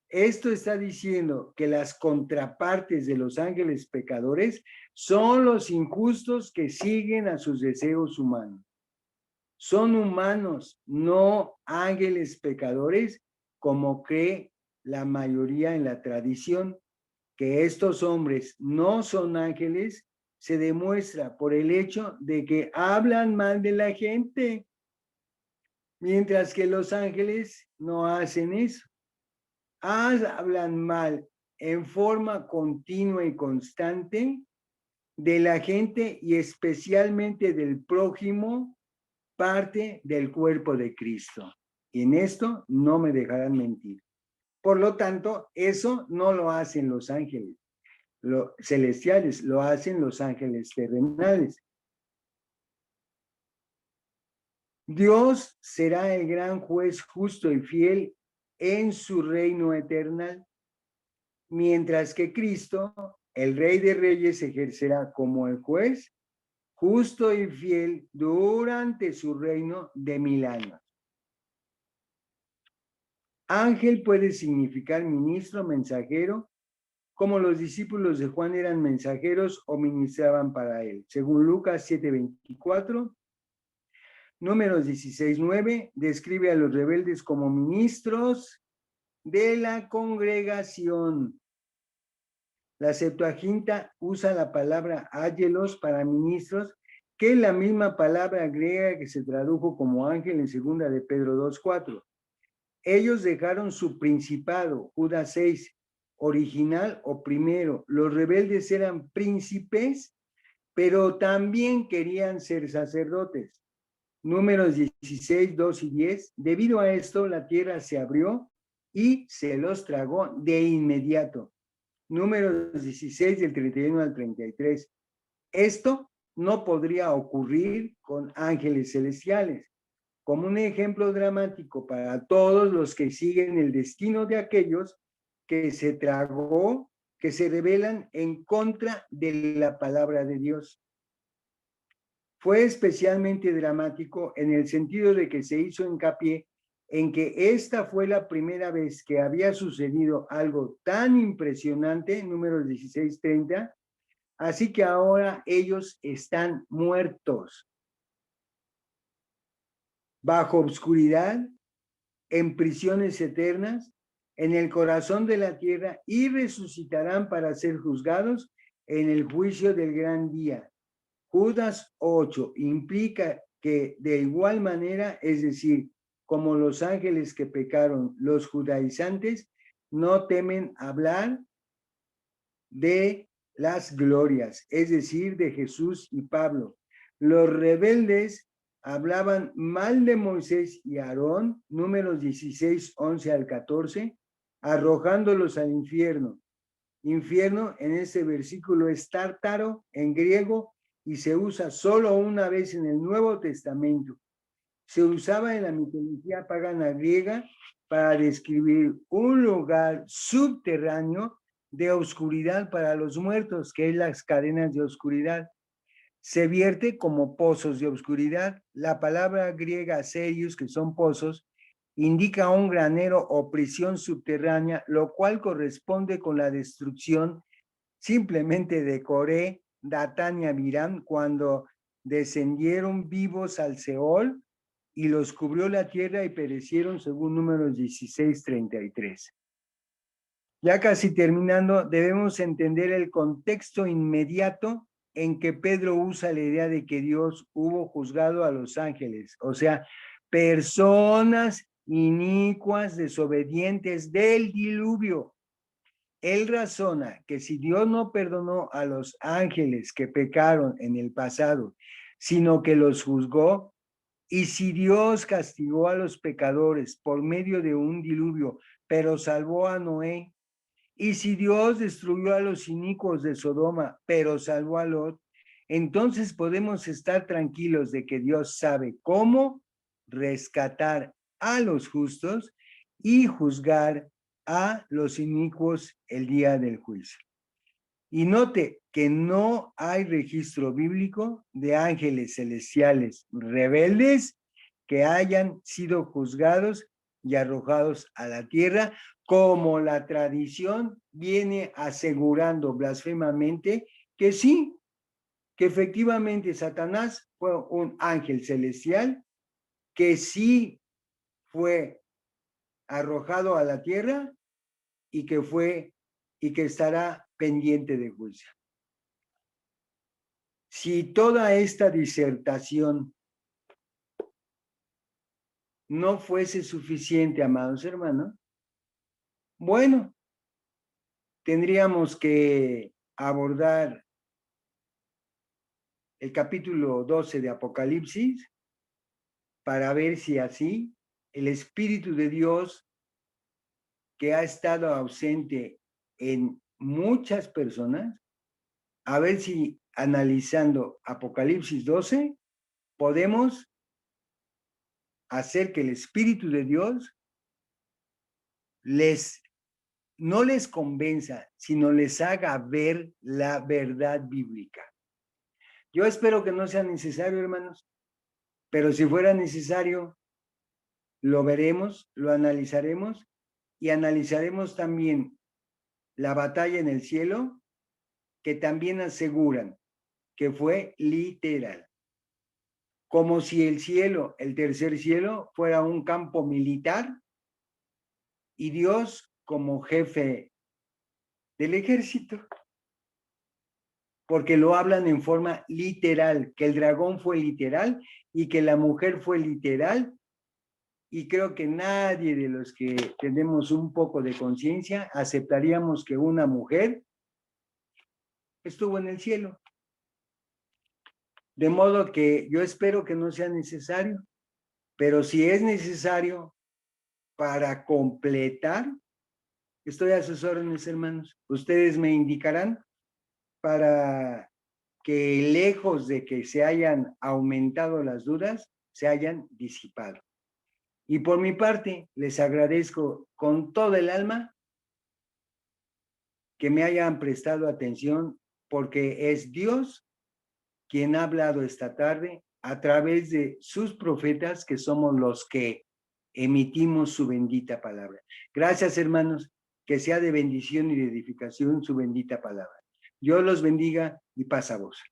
Esto está diciendo que las contrapartes de los ángeles pecadores son los injustos que siguen a sus deseos humanos. Son humanos, no ángeles pecadores, como cree la mayoría en la tradición. Que estos hombres no son ángeles se demuestra por el hecho de que hablan mal de la gente, mientras que los ángeles no hacen eso. Hablan mal en forma continua y constante de la gente y especialmente del prójimo, parte del cuerpo de Cristo. Y en esto no me dejarán mentir. Por lo tanto, eso no lo hacen los ángeles celestiales, lo hacen los ángeles terrenales. Dios será el gran juez justo y fiel en su reino eterno, mientras que Cristo, el Rey de Reyes, ejercerá como el juez justo y fiel durante su reino de 1000 años. Ángel puede significar ministro, mensajero, como los discípulos de Juan eran mensajeros o ministraban para él. Según Lucas 7:24, Números 16:9, describe a los rebeldes como ministros de la congregación. La Septuaginta usa la palabra ángelos para ministros, que es la misma palabra griega que se tradujo como ángel en segunda de Pedro 2:4. Ellos dejaron su principado, Judas 6, original o primero. Los rebeldes eran príncipes, pero también querían ser sacerdotes. Números 16, 2 y 10. Debido a esto, la tierra se abrió y se los tragó de inmediato. Números 16, del 31 al 33. Esto no podría ocurrir con ángeles celestiales. Como un ejemplo dramático para todos los que siguen el destino de aquellos que se tragó, que se rebelan en contra de la palabra de Dios. Fue especialmente dramático en el sentido de que se hizo hincapié en que esta fue la primera vez que había sucedido algo tan impresionante, Números 16:30, así que ahora ellos están muertos, bajo obscuridad, en prisiones eternas, en el corazón de la tierra y resucitarán para ser juzgados en el juicio del gran día. Judas 8 implica que de igual manera, es decir, como los ángeles que pecaron, los judaizantes no temen hablar de las glorias, es decir, de Jesús y Pablo. Los rebeldes hablaban mal de Moisés y Aarón, números 16, 11 al 14, arrojándolos al infierno. Infierno en este versículo es tártaro en griego y se usa solo una vez en el Nuevo Testamento. Se usaba en la mitología pagana griega para describir un lugar subterráneo de oscuridad para los muertos, que es las cadenas de oscuridad. Se vierte como pozos de oscuridad. La palabra griega serius, que son pozos, indica un granero o prisión subterránea, lo cual corresponde con la destrucción simplemente de Coré, Datán y Abiram cuando descendieron vivos al Seol y los cubrió la tierra y perecieron según Números 16:33. Ya casi terminando, debemos entender el contexto inmediato en que Pedro usa la idea de que Dios hubo juzgado a los ángeles, o sea, personas inicuas, desobedientes del diluvio. Él razona que si Dios no perdonó a los ángeles que pecaron en el pasado, sino que los juzgó, y si Dios castigó a los pecadores por medio de un diluvio, pero salvó a Noé, y si Dios destruyó a los inicuos de Sodoma, pero salvó a Lot, entonces podemos estar tranquilos de que Dios sabe cómo rescatar a los justos y juzgar a los inicuos el día del juicio. Y note que no hay registro bíblico de ángeles celestiales rebeldes que hayan sido juzgados y arrojados a la tierra, como la tradición viene asegurando blasfemamente que sí, que efectivamente Satanás fue un ángel celestial, que sí fue arrojado a la tierra y que estará pendiente de juicio. Si toda esta disertación no fuese suficiente, amados hermanos, bueno, tendríamos que abordar el capítulo 12 de Apocalipsis para ver si así el Espíritu de Dios, que ha estado ausente en muchas personas, a ver si analizando Apocalipsis 12 podemos hacer que el Espíritu de Dios no les convenza, sino les haga ver la verdad bíblica. Yo espero que no sea necesario, hermanos, pero si fuera necesario, lo veremos, lo analizaremos y analizaremos también la batalla en el cielo, que también aseguran que fue literal. Como si el cielo, el tercer cielo, fuera un campo militar y Dios como jefe del ejército, porque lo hablan en forma literal, que el dragón fue literal y que la mujer fue literal, y creo que nadie de los que tenemos un poco de conciencia aceptaríamos que una mujer estuvo en el cielo. De modo que yo espero que no sea necesario, pero si es necesario para completar, estoy a sus órdenes, hermanos. Ustedes me indicarán para que lejos de que se hayan aumentado las dudas, se hayan disipado. Y por mi parte, les agradezco con todo el alma que me hayan prestado atención, porque es Dios quien ha hablado esta tarde a través de sus profetas, que somos los que emitimos su bendita palabra. Gracias, hermanos, que sea de bendición y de edificación su bendita palabra. Dios los bendiga y paz a vos.